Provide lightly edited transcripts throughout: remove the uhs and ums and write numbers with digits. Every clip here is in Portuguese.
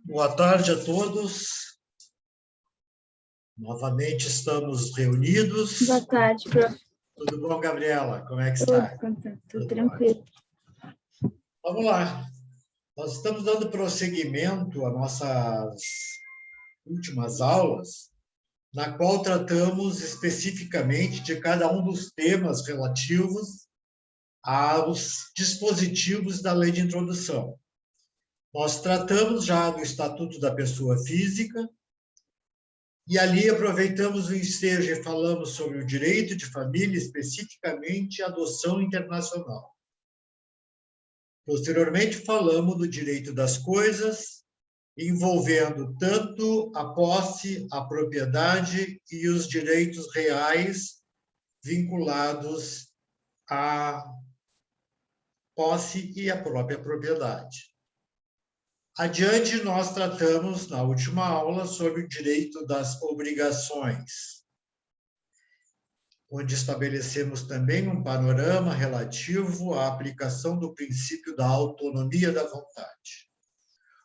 Boa tarde a todos. Novamente estamos reunidos. Boa tarde, prof. Tudo bom, Gabriela? Como é que está? Tudo tranquilo. Ótimo. Vamos lá. Nós estamos dando prosseguimento às nossas últimas aulas, na qual tratamos especificamente de cada um dos temas relativos aos dispositivos da Lei de Introdução. Nós tratamos já do Estatuto da Pessoa Física, e ali aproveitamos o ensejo e falamos sobre o direito de família, especificamente a adoção internacional. Posteriormente, falamos do direito das coisas, envolvendo tanto a posse, a propriedade e os direitos reais vinculados à posse e à própria propriedade. Adiante, nós tratamos, na última aula, sobre o direito das obrigações, onde estabelecemos também um panorama relativo à aplicação do princípio da autonomia da vontade.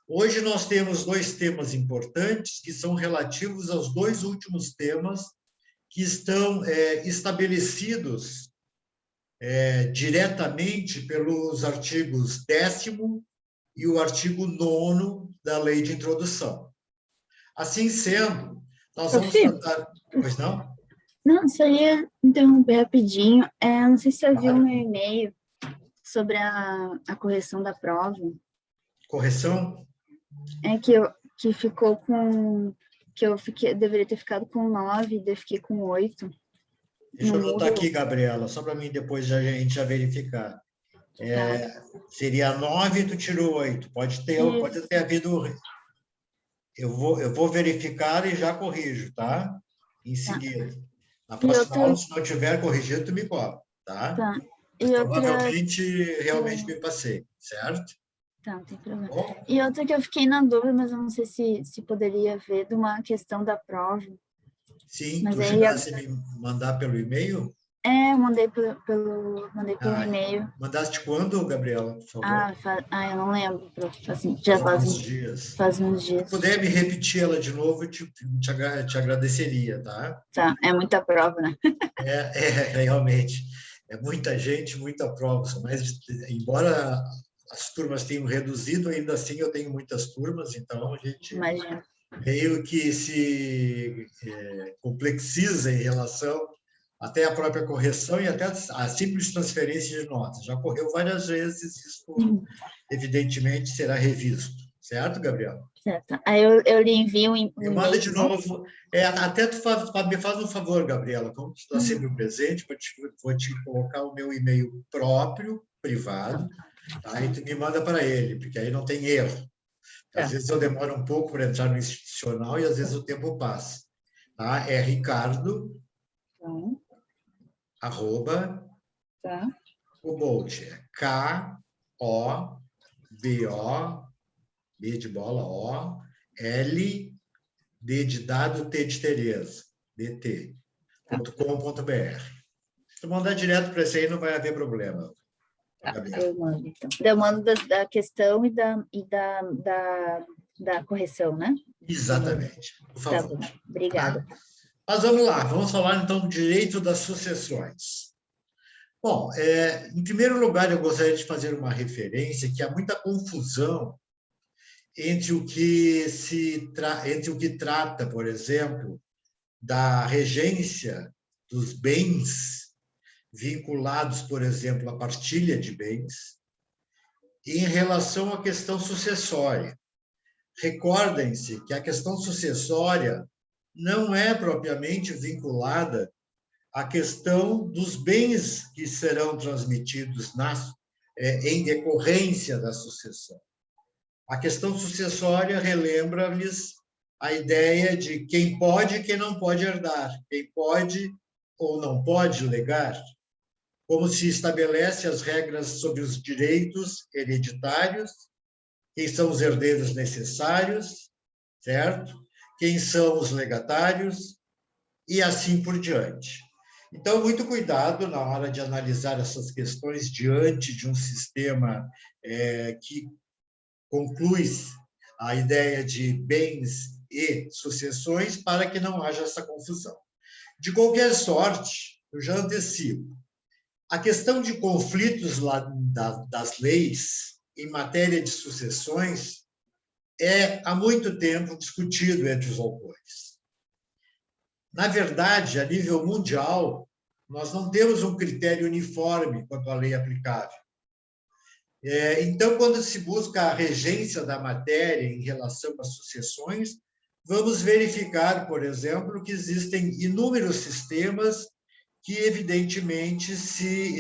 Hoje nós temos dois temas importantes que são relativos aos dois últimos temas que estão estabelecidos diretamente pelos artigos 10º e o artigo 9º da Lei de Introdução. Assim sendo, nós vamos tratar... Pois não? Não, só ia interromper rapidinho. Não sei se você viu meu e-mail sobre a correção da prova. Correção? Que ficou com... Que deveria ter ficado com 9, daí eu fiquei com 8. Deixa eu anotar aqui, Gabriela, só para mim depois a gente já verificar. Seria 9 e tu tirou 8. Pode ter havido... Eu vou verificar e já corrijo, tá? Em seguida. Na próxima aula, se não tiver corrigido, tu me cobra, tá? Provavelmente, realmente me passei, certo? Tá, não tem problema. Bom? E outra que eu fiquei na dúvida, mas eu não sei se poderia ver de uma questão da prova. Sim, mas tu chegasse a me mandar pelo e-mail? Eu mandei pelo e-mail. Mandaste quando, Gabriela, por favor? Eu não lembro. Assim, já faz uns dias. Faz uns dias. Se puder me repetir ela de novo, eu te agradeceria, tá? Tá, é muita prova, né? Realmente. É muita gente, muita prova. Mas, embora as turmas tenham reduzido, ainda assim eu tenho muitas turmas, então a gente meio que se complexiza em relação até a própria correção e até a simples transferência de notas. Já ocorreu várias vezes, isso evidentemente será revisto. Certo, Gabriela? Certo. Aí eu lhe envio me manda de novo. Até tu me faz um favor, Gabriela, como tu está sempre presente, vou te colocar o meu e-mail próprio, privado, tá? E tu me manda para ele, porque aí não tem erro. Às vezes eu demoro um pouco para entrar no institucional e às vezes o tempo passa. Tá? É Ricardo, arroba, o Bolt, K-O-B-O, B de bola, O, L, D de dado, T de Tereza, dt.com.br. Se tu mandar direto para esse aí, não vai haver problema. Eu mando, então. Eu mando da questão e da correção, né? Exatamente. Por favor. Tá bom, obrigada. Tá? Mas vamos lá, vamos falar então do direito das sucessões. Bom, em primeiro lugar, eu gostaria de fazer uma referência que há muita confusão entre o que trata, por exemplo, da regência dos bens vinculados, por exemplo, à partilha de bens, e em relação à questão sucessória. Recordem-se que a questão sucessória não é propriamente vinculada à questão dos bens que serão transmitidos em decorrência da sucessão. A questão sucessória relembra-lhes a ideia de quem pode e quem não pode herdar, quem pode ou não pode legar, como se estabelece as regras sobre os direitos hereditários, quem são os herdeiros necessários, certo? Quem são os legatários, e assim por diante. Então, muito cuidado na hora de analisar essas questões diante de um sistema que conclui a ideia de bens e sucessões para que não haja essa confusão. De qualquer sorte, eu já antecipo, a questão de conflitos das leis em matéria de sucessões é há muito tempo discutido entre os autores. Na verdade, a nível mundial, nós não temos um critério uniforme quanto à lei aplicável. Então, quando se busca a regência da matéria em relação às sucessões, vamos verificar, por exemplo, que existem inúmeros sistemas que, evidentemente, se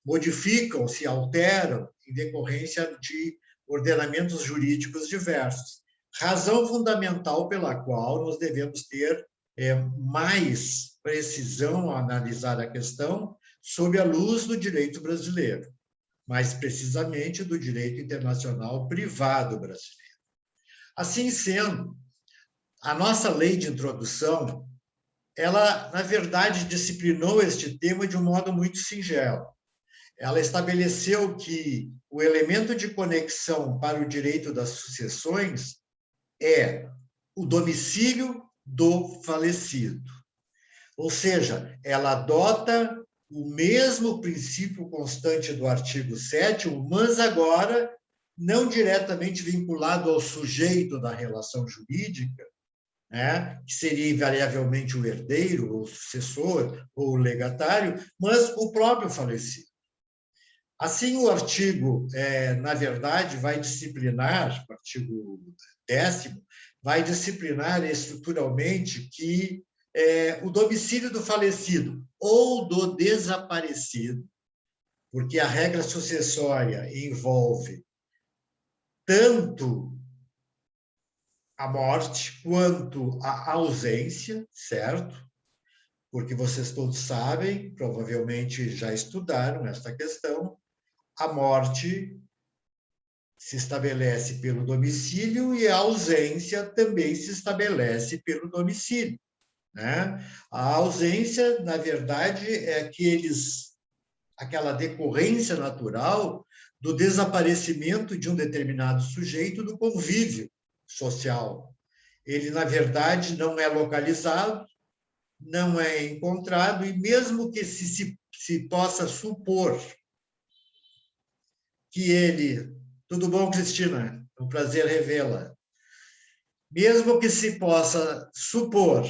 modificam, se alteram em decorrência de ordenamentos jurídicos diversos. Razão fundamental pela qual nós devemos ter mais precisão a analisar a questão sob a luz do direito brasileiro, mais precisamente do direito internacional privado brasileiro. Assim sendo, a nossa lei de introdução, ela, na verdade, disciplinou este tema de um modo muito singelo. Ela estabeleceu que o elemento de conexão para o direito das sucessões é o domicílio do falecido. Ou seja, ela adota o mesmo princípio constante do artigo 7º, mas agora não diretamente vinculado ao sujeito da relação jurídica, né, que seria invariavelmente o herdeiro, o sucessor ou o legatário, mas o próprio falecido. Assim, o artigo, na verdade, vai disciplinar, o artigo 10º, vai disciplinar estruturalmente que o domicílio do falecido ou do desaparecido, porque a regra sucessória envolve tanto a morte quanto a ausência, certo? Porque vocês todos sabem, provavelmente já estudaram esta questão, a morte se estabelece pelo domicílio e a ausência também se estabelece pelo domicílio, né? A ausência, na verdade, é aquela decorrência natural do desaparecimento de um determinado sujeito do convívio social. Ele, na verdade, não é localizado, não é encontrado, e mesmo que se possa supor que ele... Tudo bom, Cristina? É um prazer revê-la. Mesmo que se possa supor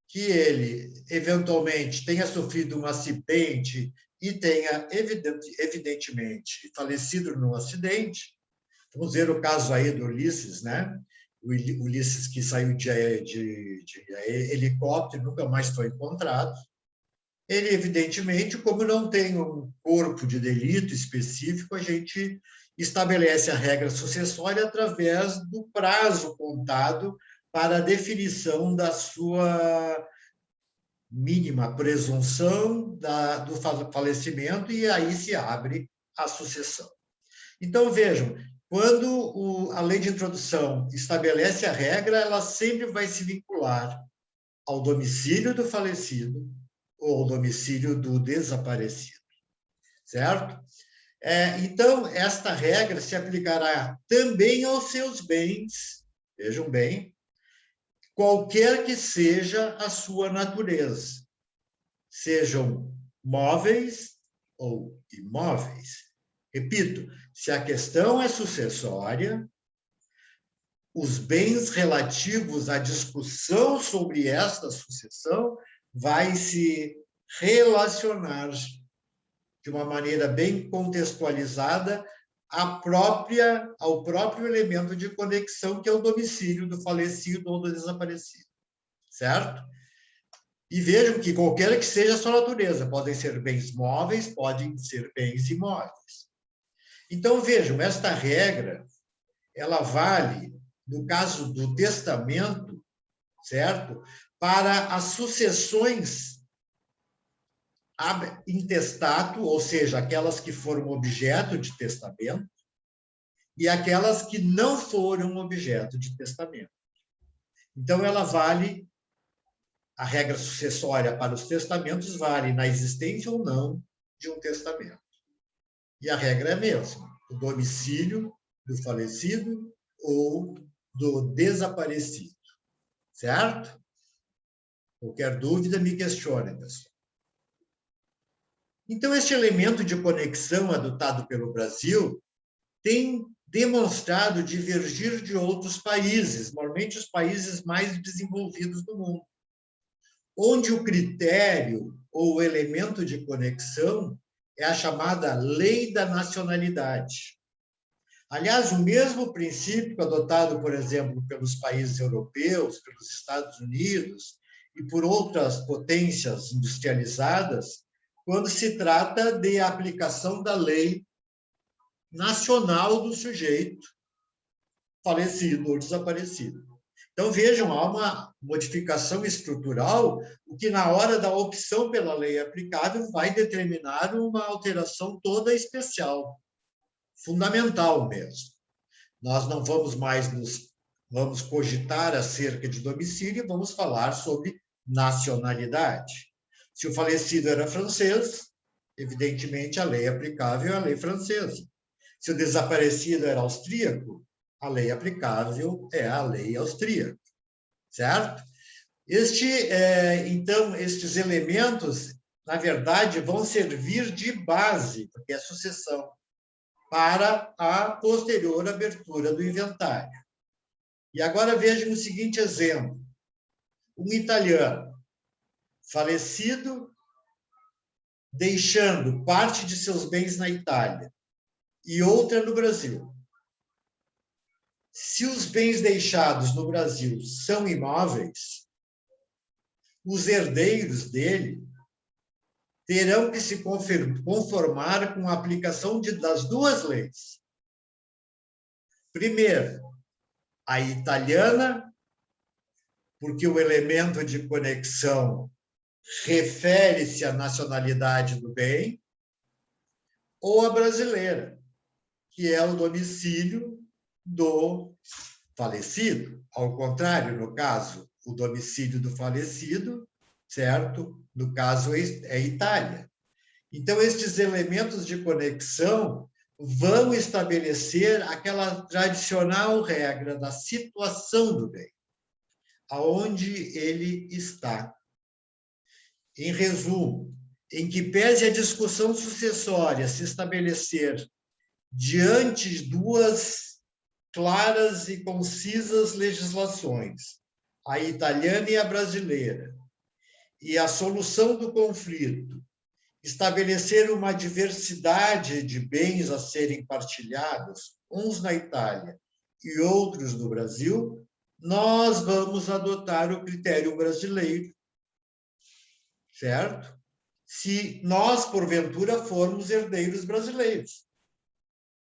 que ele, eventualmente, tenha sofrido um acidente e tenha, evidentemente, falecido no acidente, vamos ver o caso aí do Ulisses, né? O Ulisses que saiu de helicóptero, nunca mais foi encontrado. Ele, evidentemente, como não tem um corpo de delito específico, a gente estabelece a regra sucessória através do prazo contado para a definição da sua mínima presunção do falecimento, e aí se abre a sucessão. Então, vejam, quando a lei de introdução estabelece a regra, ela sempre vai se vincular ao domicílio do falecido ou ao domicílio do desaparecido, certo? Então, esta regra se aplicará também aos seus bens, vejam bem, qualquer que seja a sua natureza, sejam móveis ou imóveis. Repito, se a questão é sucessória, os bens relativos à discussão sobre esta sucessão vai se relacionar de uma maneira bem contextualizada ao próprio elemento de conexão, que é o domicílio do falecido ou do desaparecido, certo? E vejam que qualquer que seja a sua natureza, podem ser bens móveis, podem ser bens imóveis. Então, vejam, esta regra, ela vale, no caso do testamento, certo? Para as sucessões ab intestato, ou seja, aquelas que foram objeto de testamento, e aquelas que não foram objeto de testamento. Então, ela vale, a regra sucessória para os testamentos vale na existência ou não de um testamento. E a regra é a mesma, o domicílio do falecido ou do desaparecido, certo? Qualquer dúvida, me questione, pessoal. Então, este elemento de conexão adotado pelo Brasil tem demonstrado divergir de outros países, normalmente os países mais desenvolvidos do mundo, onde o critério ou o elemento de conexão é a chamada lei da nacionalidade. Aliás, o mesmo princípio adotado, por exemplo, pelos países europeus, pelos Estados Unidos e por outras potências industrializadas, quando se trata de aplicação da lei nacional do sujeito falecido ou desaparecido. Então, vejam, há uma modificação estrutural, o que na hora da opção pela lei aplicável vai determinar uma alteração toda especial, fundamental mesmo. Nós não vamos mais vamos cogitar acerca de domicílio, vamos falar sobre nacionalidade. Se o falecido era francês, evidentemente a lei aplicável é a lei francesa. Se o desaparecido era austríaco, a lei aplicável é a lei austríaca, certo? Então, estes elementos, na verdade, vão servir de base, porque é sucessão, para a posterior abertura do inventário. E agora vejam o seguinte exemplo. Um italiano falecido, deixando parte de seus bens na Itália e outra no Brasil. Se os bens deixados no Brasil são imóveis, os herdeiros dele terão que se conformar com a aplicação das duas leis. Primeiro, a italiana, porque o elemento de conexão refere-se à nacionalidade do bem, ou a brasileira, que é o domicílio do falecido. Ao contrário, no caso, o domicílio do falecido, certo? No caso, é Itália. Então, estes elementos de conexão vão estabelecer aquela tradicional regra da situação do bem, aonde ele está. Em resumo, em que pese a discussão sucessória se estabelecer diante de duas claras e concisas legislações, a italiana e a brasileira, e a solução do conflito estabelecer uma diversidade de bens a serem partilhados, uns na Itália e outros no Brasil, nós vamos adotar o critério brasileiro, certo? Se nós, porventura, formos herdeiros brasileiros,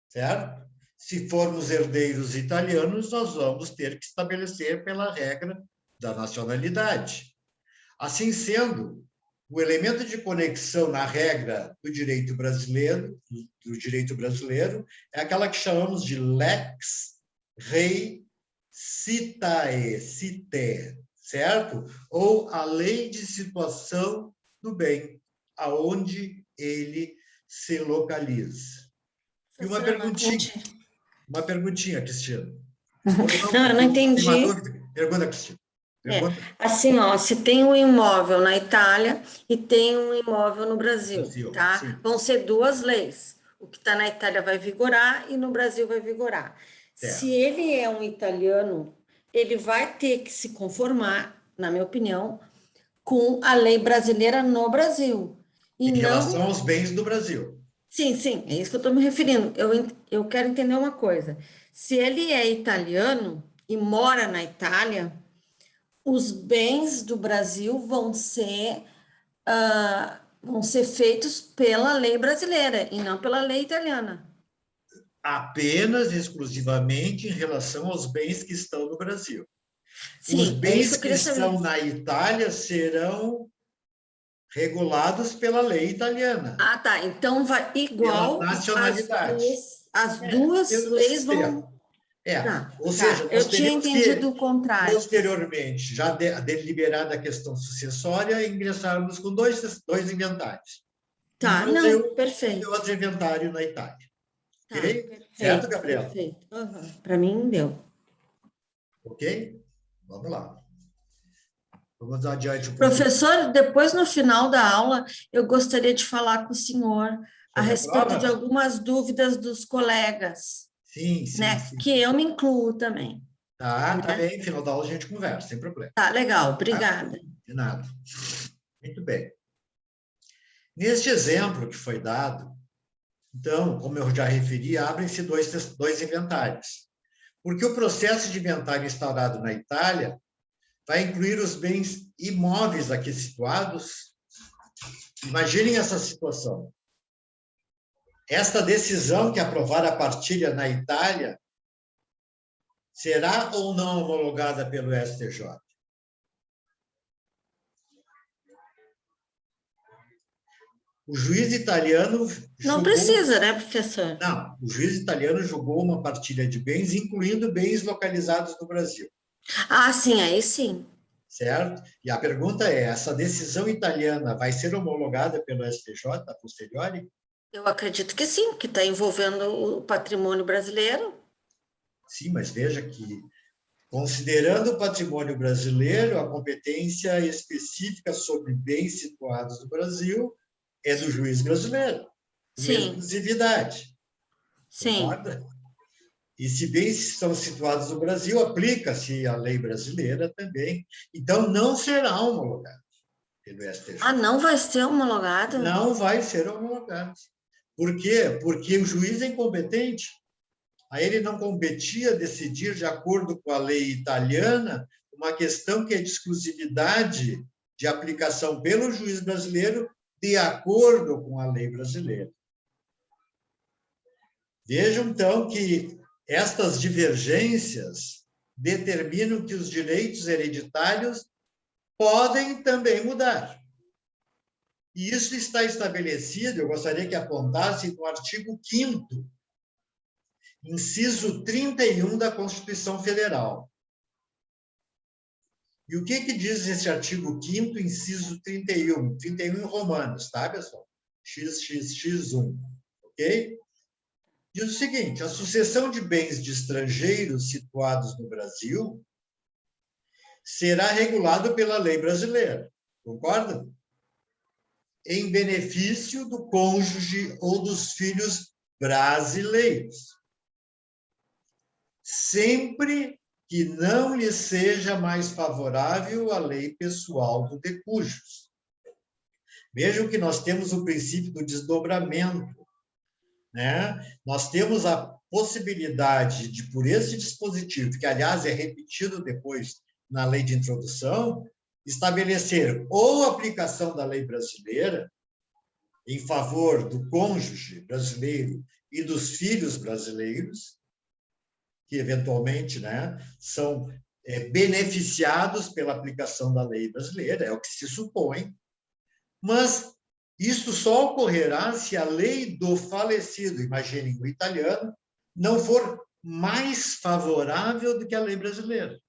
certo? Se formos herdeiros italianos, nós vamos ter que estabelecer pela regra da nacionalidade. Assim sendo, o elemento de conexão na regra do direito brasileiro é aquela que chamamos de lex rei citae, certo? Ou a lei de situação do bem, aonde ele se localiza. E uma perguntinha, Cristina. Não, eu não entendi. Pergunta, Cristina. Assim, ó, se tem um imóvel na Itália e tem um imóvel no Brasil, tá? Sim. Vão ser duas leis. O que está na Itália vai vigorar e no Brasil vai vigorar. Se ele é um italiano, ele vai ter que se conformar, na minha opinião, com a lei brasileira no Brasil. Em relação aos bens do Brasil. Sim, é isso que eu estou me referindo. Eu quero entender uma coisa. Se ele é italiano e mora na Itália, os bens do Brasil vão ser feitos pela lei brasileira e não pela lei italiana. Apenas, exclusivamente, em relação aos bens que estão no Brasil. Sim, os bens que estão na Itália serão regulados pela lei italiana. Ah, tá. Então, vai igual pela nacionalidade. As duas leis vão... Ou seja, eu tinha entendido o contrário. Posteriormente, já deliberada a questão sucessória, ingressarmos com dois inventários. Tá, Brasil, perfeito. E outro inventário na Itália. Tá, Ok? perfeito, Certo, Gabriel? perfeito. Para mim, deu. Ok? Vamos lá. Vamos adiante um pouquinho. Professor, depois no final da aula, eu gostaria de falar com o senhor a Sobre a respeito de prova? algumas dúvidas dos colegas, Sim, sim, né? sim. Que eu me incluo também, Tá né? bem. Final da aula a gente conversa, sem problema. Tá, legal, Tá? obrigada. De nada. Muito bem. Neste exemplo que foi dado, então, como eu já referi, abrem-se dois inventários. Porque o processo de inventário instaurado na Itália vai incluir os bens imóveis aqui situados. Imaginem essa situação. Esta decisão que aprovar a partilha na Itália será ou não homologada pelo STJ? O juiz italiano Não julgou. precisa, né, professor? Não, o juiz italiano julgou uma partilha de bens, incluindo bens localizados no Brasil, Ah, sim, aí sim. certo? E a pergunta é: essa decisão italiana vai ser homologada pelo STJ a posteriori? Eu acredito que sim, que está envolvendo o patrimônio brasileiro. Sim, mas veja que, considerando o patrimônio brasileiro, a competência específica sobre bens situados no Brasil é do juiz brasileiro, com Sim, exclusividade. sim. Concorda? E se bens estão situados no Brasil, aplica-se a lei brasileira também. Então, não será homologado pelo Ah, STJ. não vai ser homologado? Não vai ser homologado. Por quê? Porque o juiz é incompetente. A ele não competia decidir, de acordo com a lei italiana, uma questão que é de exclusividade de aplicação pelo juiz brasileiro, de acordo com a lei brasileira. Vejam, então, que estas divergências determinam que os direitos hereditários podem também mudar. E isso está estabelecido, eu gostaria que apontasse no artigo 5º, inciso 31 da Constituição Federal. E o que diz esse artigo 5º, inciso 31? 31 em romanos, tá, pessoal? XXX1, ok? Diz o seguinte: a sucessão de bens de estrangeiros situados no Brasil será regulado pela lei brasileira, concorda? Em benefício do cônjuge ou dos filhos brasileiros, sempre que não lhe seja mais favorável a lei pessoal do decujus. Vejam que nós temos o princípio do desdobramento, né? Nós temos a possibilidade de, por esse dispositivo, que, aliás, é repetido depois na lei de introdução, estabelecer ou a aplicação da lei brasileira em favor do cônjuge brasileiro e dos filhos brasileiros, que eventualmente, né, são beneficiados pela aplicação da lei brasileira, é o que se supõe, mas isso só ocorrerá se a lei do falecido, imaginem o italiano, não for mais favorável do que a lei brasileira.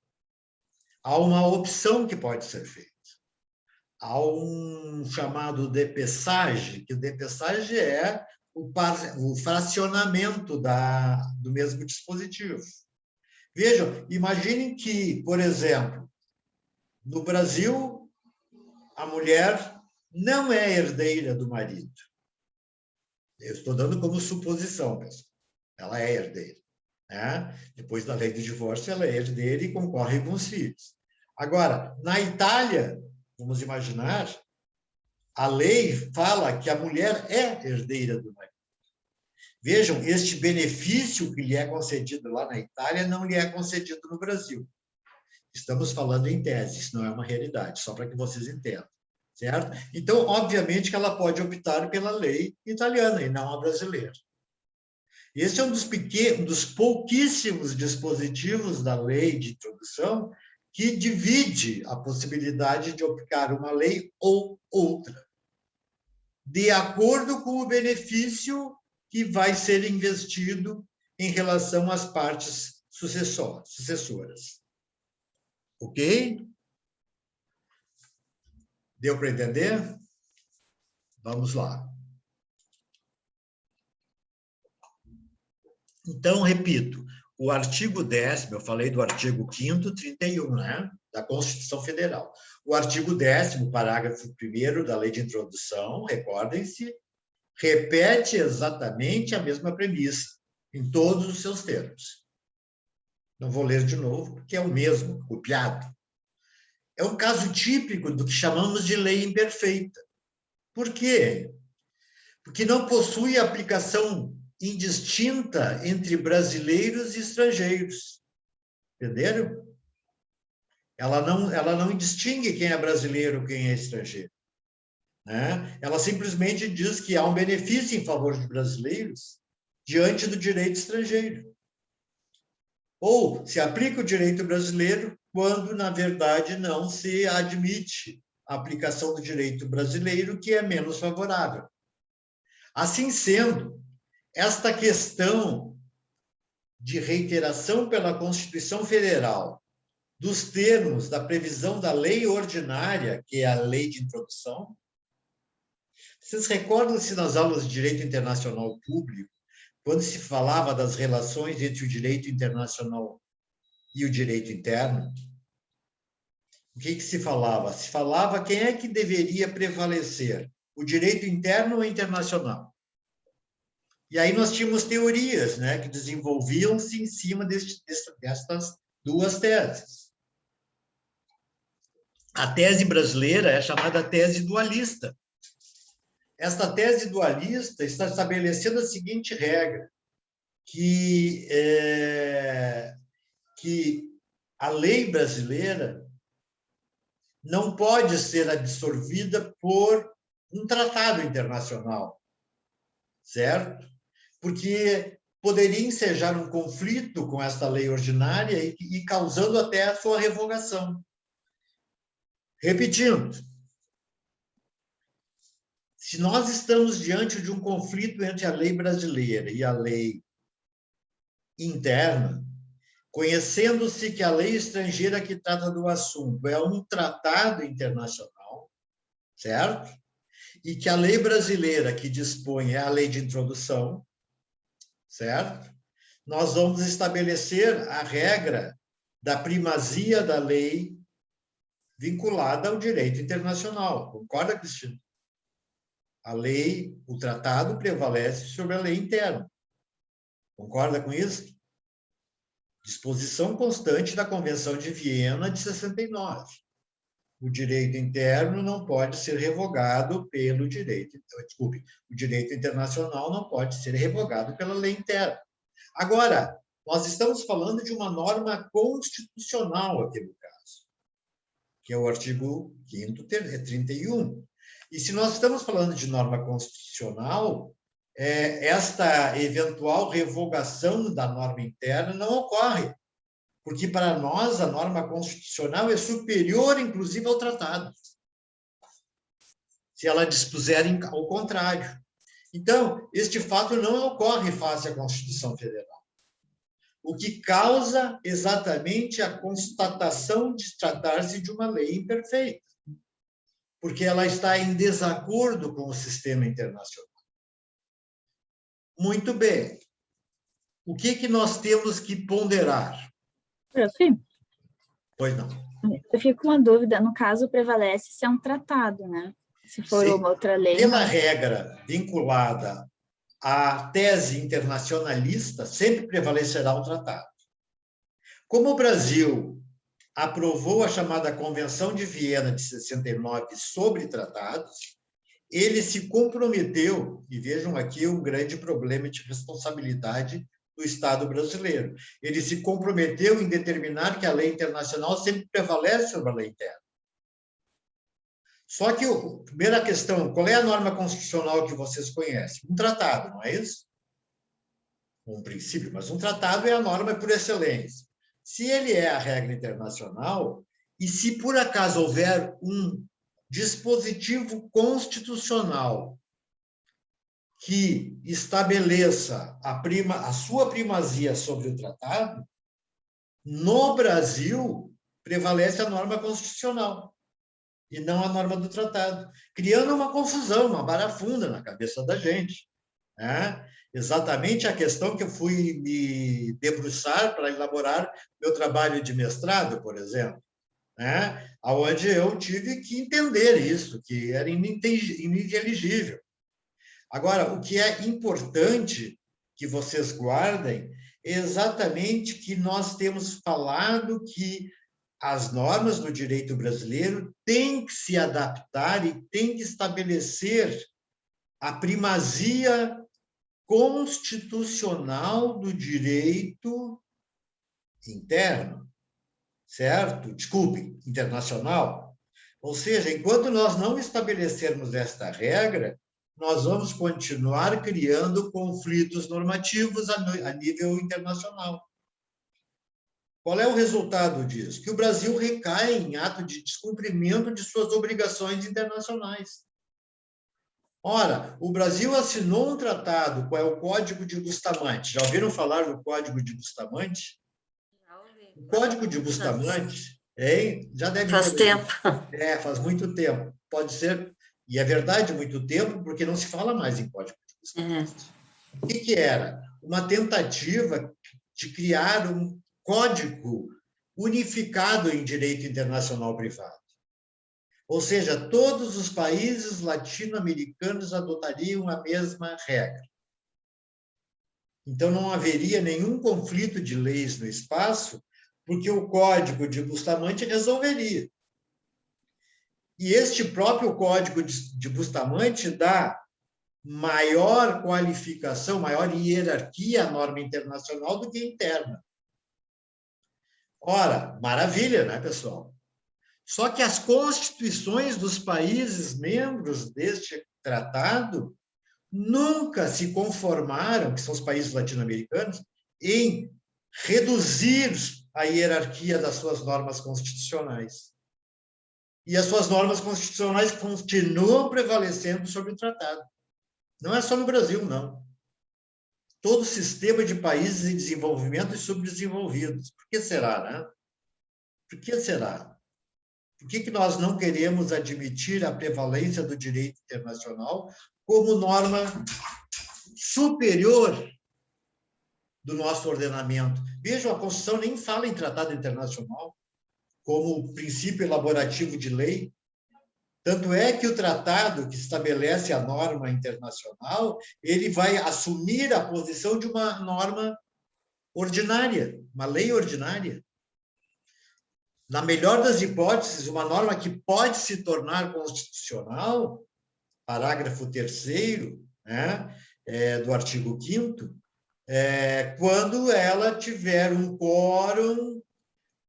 Há uma opção que pode ser feita. Há um chamado depeçage, que o depeçage é o fracionamento do mesmo dispositivo. Vejam, imaginem que, por exemplo, no Brasil, a mulher não é herdeira do marido. Eu estou dando como suposição, pessoal. Ela é herdeira, né? Depois da lei do divórcio, ela é herdeira e concorre com os filhos. Agora, na Itália, vamos imaginar, a lei fala que a mulher é herdeira do marido. Vejam, este benefício que lhe é concedido lá na Itália não lhe é concedido no Brasil. Estamos falando em tese, isso não é uma realidade, só para que vocês entendam, certo? Então, obviamente que ela pode optar pela lei italiana e não a brasileira. Esse é um dos pouquíssimos dispositivos da lei de introdução que divide a possibilidade de aplicar uma lei ou outra, de acordo com o benefício que vai ser investido em relação às partes sucessoras. Ok? Deu para entender? Vamos lá. Então, repito, o artigo 10º, eu falei do artigo 5º, 31, né, da Constituição Federal. O artigo 10º, parágrafo 1º da Lei de Introdução, recordem-se, repete exatamente a mesma premissa, em todos os seus termos. Não vou ler de novo, porque é o mesmo, copiado. É um caso típico do que chamamos de lei imperfeita. Por quê? Porque não possui aplicação indistinta entre brasileiros e estrangeiros. Entenderam? Ela não distingue quem é brasileiro e quem é estrangeiro. Né? Ela simplesmente diz que há um benefício em favor de brasileiros diante do direito estrangeiro. Ou se aplica o direito brasileiro quando, na verdade, não se admite a aplicação do direito brasileiro, que é menos favorável. Assim sendo, esta questão de reiteração pela Constituição Federal dos termos da previsão da lei ordinária, que é a lei de introdução, vocês recordam-se nas aulas de direito internacional público, quando se falava das relações entre o direito internacional e o direito interno? O que se falava? Se falava quem é que deveria prevalecer, o direito interno ou internacional? E aí nós tínhamos teorias, né, que desenvolviam-se em cima destas duas teses. A tese brasileira é chamada tese dualista. Esta tese dualista está estabelecendo a seguinte regra, que a lei brasileira não pode ser absorvida por um tratado internacional, certo? Porque poderia ensejar um conflito com esta lei ordinária e causando até a sua revogação. Repetindo, se nós estamos diante de um conflito entre a lei brasileira e a lei interna, conhecendo-se que a lei estrangeira que trata do assunto é um tratado internacional, certo? E que a lei brasileira que dispõe é a lei de introdução, certo? Nós vamos estabelecer a regra da primazia da lei vinculada ao direito internacional. Concorda, Cristina? A lei, o tratado prevalece sobre a lei interna. Concorda com isso? Disposição constante da Convenção de Viena de 69. O direito interno não pode ser revogado pelo direito... Desculpe, o direito internacional não pode ser revogado pela lei interna. Agora, nós estamos falando de uma norma constitucional aqui no caso, que é o artigo 5º, 31. E se nós estamos falando de norma constitucional, esta eventual revogação da norma interna não ocorre, porque para nós a norma constitucional é superior, inclusive, ao tratado, se ela dispuser ao contrário. Então, este fato não ocorre face à Constituição Federal, o que causa exatamente a constatação de tratar-se de uma lei imperfeita, porque ela está em desacordo com o sistema internacional. Muito bem. O que nós temos que ponderar? Prof, Pois não. eu fico com uma dúvida. No caso, prevalece se é um tratado, né? Se for Sim. uma outra lei... Pela regra vinculada à tese internacionalista, sempre prevalecerá o tratado. Como o Brasil aprovou a chamada Convenção de Viena de 69 sobre tratados, ele se comprometeu, e vejam aqui um grande problema de responsabilidade do Estado brasileiro, ele se comprometeu em determinar que a lei internacional sempre prevalece sobre a lei interna. Só que a primeira questão, qual é a norma constitucional que vocês conhecem? Um tratado, não é isso? Um princípio, mas um tratado é a norma por excelência. Se ele é a regra internacional, e se por acaso houver um dispositivo constitucional que estabeleça a sua primazia sobre o tratado, no Brasil prevalece a norma constitucional e não a norma do tratado, criando uma confusão, uma barafunda na cabeça da gente. né? Exatamente a questão que eu fui me debruçar para elaborar meu trabalho de mestrado, por exemplo, né? Onde eu tive que entender isso, que era ininteligível. Agora, o que é importante que vocês guardem é exatamente que nós temos falado que as normas do direito brasileiro têm que se adaptar e têm que estabelecer a primazia constitucional do direito interno, certo? Desculpe, internacional. Ou seja, enquanto nós não estabelecermos esta regra, nós vamos continuar criando conflitos normativos a nível internacional. Qual é o resultado disso? Que o Brasil recai em ato de descumprimento de suas obrigações internacionais. Ora, o Brasil assinou um tratado, qual é o Código de Bustamante. Já ouviram falar do Código de Bustamante? O Código de Bustamante, hein? Já deve Faz tempo. Faz muito tempo. Pode ser, e é verdade, muito tempo, porque não se fala mais em Código de Bustamante. O que era? Uma tentativa de criar um código unificado em direito internacional privado. Ou seja, todos os países latino-americanos adotariam a mesma regra. Então, não haveria nenhum conflito de leis no espaço, porque o Código de Bustamante resolveria. E este próprio Código de Bustamante dá maior qualificação, maior hierarquia à norma internacional do que interna. Ora, maravilha, né, pessoal? Só que as constituições dos países membros deste tratado nunca se conformaram, que são os países latino-americanos, em reduzir a hierarquia das suas normas constitucionais. E as suas normas constitucionais continuam prevalecendo sobre o tratado. Não é só no Brasil, não. Todo o sistema de países em desenvolvimento e subdesenvolvidos. Por que será, né? Por que será? Por que nós não queremos admitir a prevalência do direito internacional como norma superior do nosso ordenamento? Vejam, a Constituição nem fala em tratado internacional como princípio elaborativo de lei. Tanto é que o tratado que estabelece a norma internacional, ele vai assumir a posição de uma norma ordinária, uma lei ordinária. Na melhor das hipóteses, uma norma que pode se tornar constitucional, parágrafo 3º, né, do artigo 5º, quando ela tiver um quórum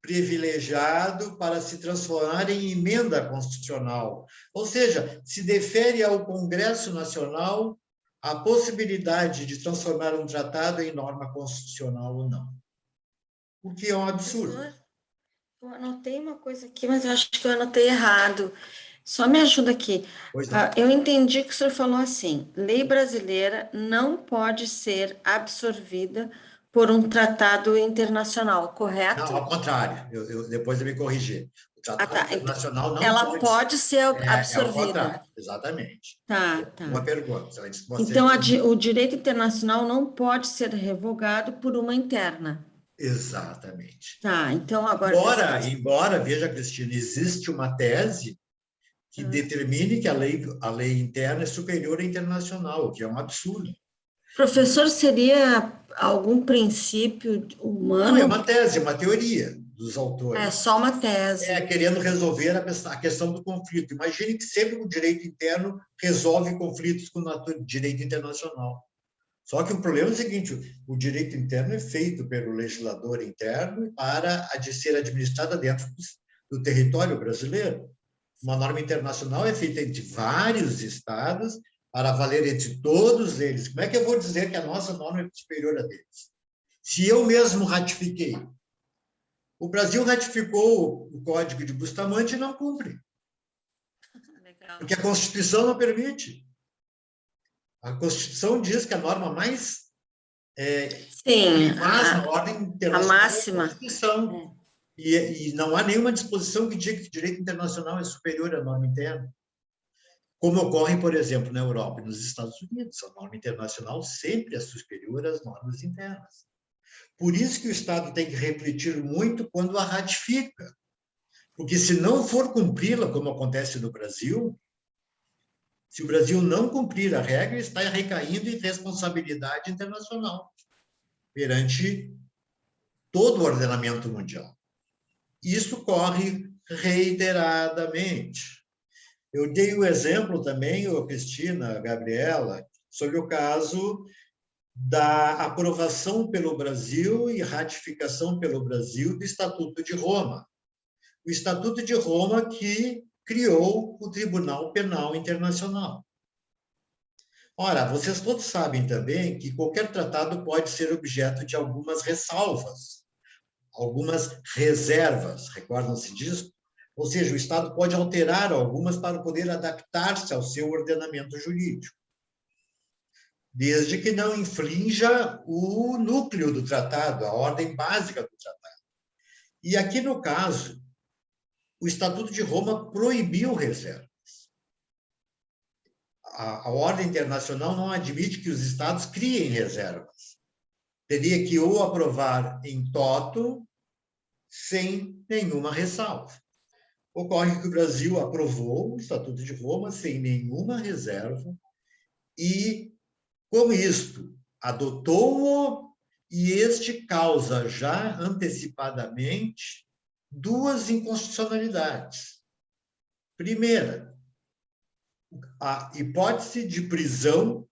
privilegiado para se transformar em emenda constitucional. Ou seja, se defere ao Congresso Nacional a possibilidade de transformar um tratado em norma constitucional ou não. O que é um absurdo. Professor, eu anotei uma coisa aqui, mas eu acho que eu anotei errado. Só me ajuda aqui. Eu entendi que o senhor falou assim: lei brasileira não pode ser absorvida por um tratado internacional, correto? Não, ao contrário. Depois eu me corrigi. O tratado internacional não ela pode ser absorvida. Exatamente. Tá. Uma pergunta. Então, o direito internacional não pode ser revogado por uma interna. Exatamente. Tá, então agora... Embora, veja, Cristina, existe uma tese que determine que a lei interna é superior à internacional, o que é um absurdo. Professor, seria algum princípio humano? Não, é uma tese, uma teoria dos autores. É só uma tese. Querendo resolver a questão do conflito. Imagine que sempre o direito interno resolve conflitos com o direito internacional. Só que o problema é o seguinte: o direito interno é feito pelo legislador interno para ser administrada dentro do território brasileiro. Uma norma internacional é feita entre vários estados para valer entre todos eles. Como é que eu vou dizer que a nossa norma é superior a deles? Se eu mesmo ratifiquei. O Brasil ratificou o Código de Bustamante e não cumpre. Legal. Porque a Constituição não permite. A Constituição diz que a norma mais na ordem internacional a máxima. É a Constituição. E não há nenhuma disposição que diga que o direito internacional é superior à norma interna. como ocorre, por exemplo, na Europa e nos Estados Unidos. A norma internacional sempre é superior às normas internas. Por isso que o Estado tem que refletir muito quando a ratifica, porque se não for cumpri-la, como acontece no Brasil, se o Brasil não cumprir a regra, está recaindo em responsabilidade internacional perante todo o ordenamento mundial. Isso corre reiteradamente. Eu dei o exemplo também, Cristina, Gabriela, sobre o caso da aprovação pelo Brasil e ratificação pelo Brasil do Estatuto de Roma. O Estatuto de Roma que criou o Tribunal Penal Internacional. Ora, vocês todos sabem também que qualquer tratado pode ser objeto de algumas ressalvas, algumas reservas, recordam-se disso? Ou seja, o Estado pode alterar algumas para poder adaptar-se ao seu ordenamento jurídico, desde que não infrinja o núcleo do tratado, a ordem básica do tratado. E aqui, no caso, o Estatuto de Roma proibiu reservas. A ordem internacional não admite que os Estados criem reservas. Teria que ou aprovar em toto, sem nenhuma ressalva. Ocorre que o Brasil aprovou o Estatuto de Roma sem nenhuma reserva e, com isto, adotou-o e este causa já antecipadamente duas inconstitucionalidades. Primeira, a hipótese de prisão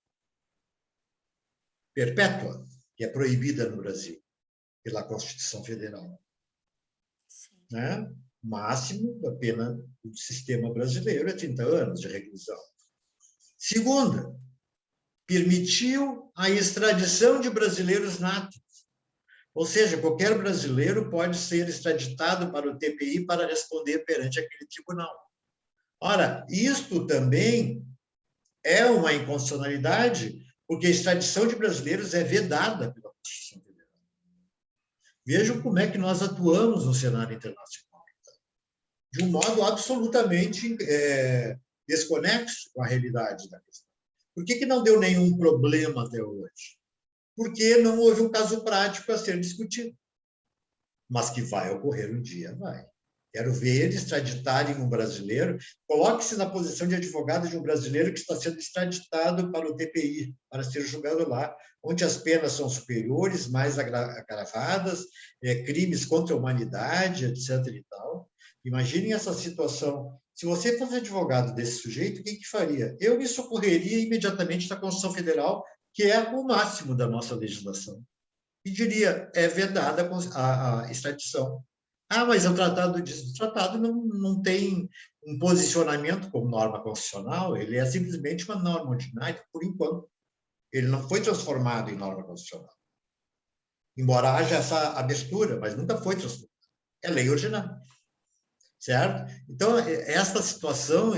perpétua, que é proibida no Brasil pela Constituição Federal. Né? O máximo da pena do sistema brasileiro é 30 anos de reclusão. Segunda, permitiu a extradição de brasileiros natos. Ou seja, qualquer brasileiro pode ser extraditado para o TPI para responder perante aquele tribunal. Ora, isto também é uma inconstitucionalidade, porque a extradição de brasileiros é vedada pela Constituição Federal. Vejam como é que nós atuamos no cenário internacional, de um modo absolutamente desconexo com a realidade da questão. Por que não deu nenhum problema até hoje? Porque não houve um caso prático a ser discutido. Mas que vai ocorrer um dia, vai. Quero ver eles extraditarem um brasileiro. Coloque-se na posição de advogado de um brasileiro que está sendo extraditado para o TPI, para ser julgado lá, onde as penas são superiores, mais agravadas, crimes contra a humanidade, etc. e tal. Imaginem essa situação. Se você fosse advogado desse sujeito, o que faria? Eu me socorreria imediatamente da Constituição Federal, que é o máximo da nossa legislação. E diria, é vedada a extradição. Ah, mas o tratado diz, o tratado não tem um posicionamento como norma constitucional, ele é simplesmente uma norma ordinária, por enquanto. Ele não foi transformado em norma constitucional. Embora haja essa abertura, mas nunca foi transformado. É lei ordinária. Certo? Então, esta situação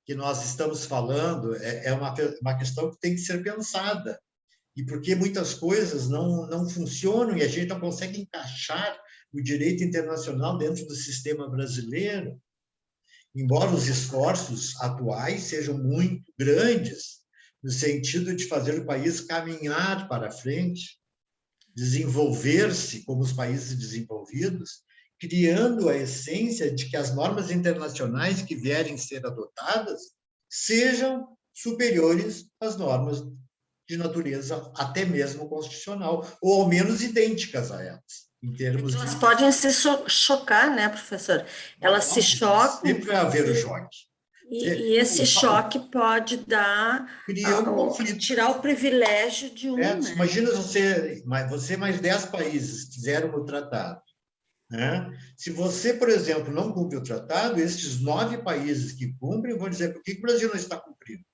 que nós estamos falando é uma questão que tem que ser pensada. E porque muitas coisas não funcionam e a gente não consegue encaixar o direito internacional dentro do sistema brasileiro, embora os esforços atuais sejam muito grandes, no sentido de fazer o país caminhar para frente, desenvolver-se como os países desenvolvidos, criando a essência de que as normas internacionais que vierem ser adotadas sejam superiores às normas de natureza até mesmo constitucional, ou ao menos idênticas a elas. Em termos elas podem se chocar, né, professor? Elas se chocam. Sempre vai haver o choque. E esse choque pode dar... Cria um conflito. Tirar o privilégio de um... né? Imagina você mais 10 países fizeram o tratado. Né? Se você, por exemplo, não cumpre o tratado, esses 9 países que cumprem vão dizer por que o Brasil não está cumprindo.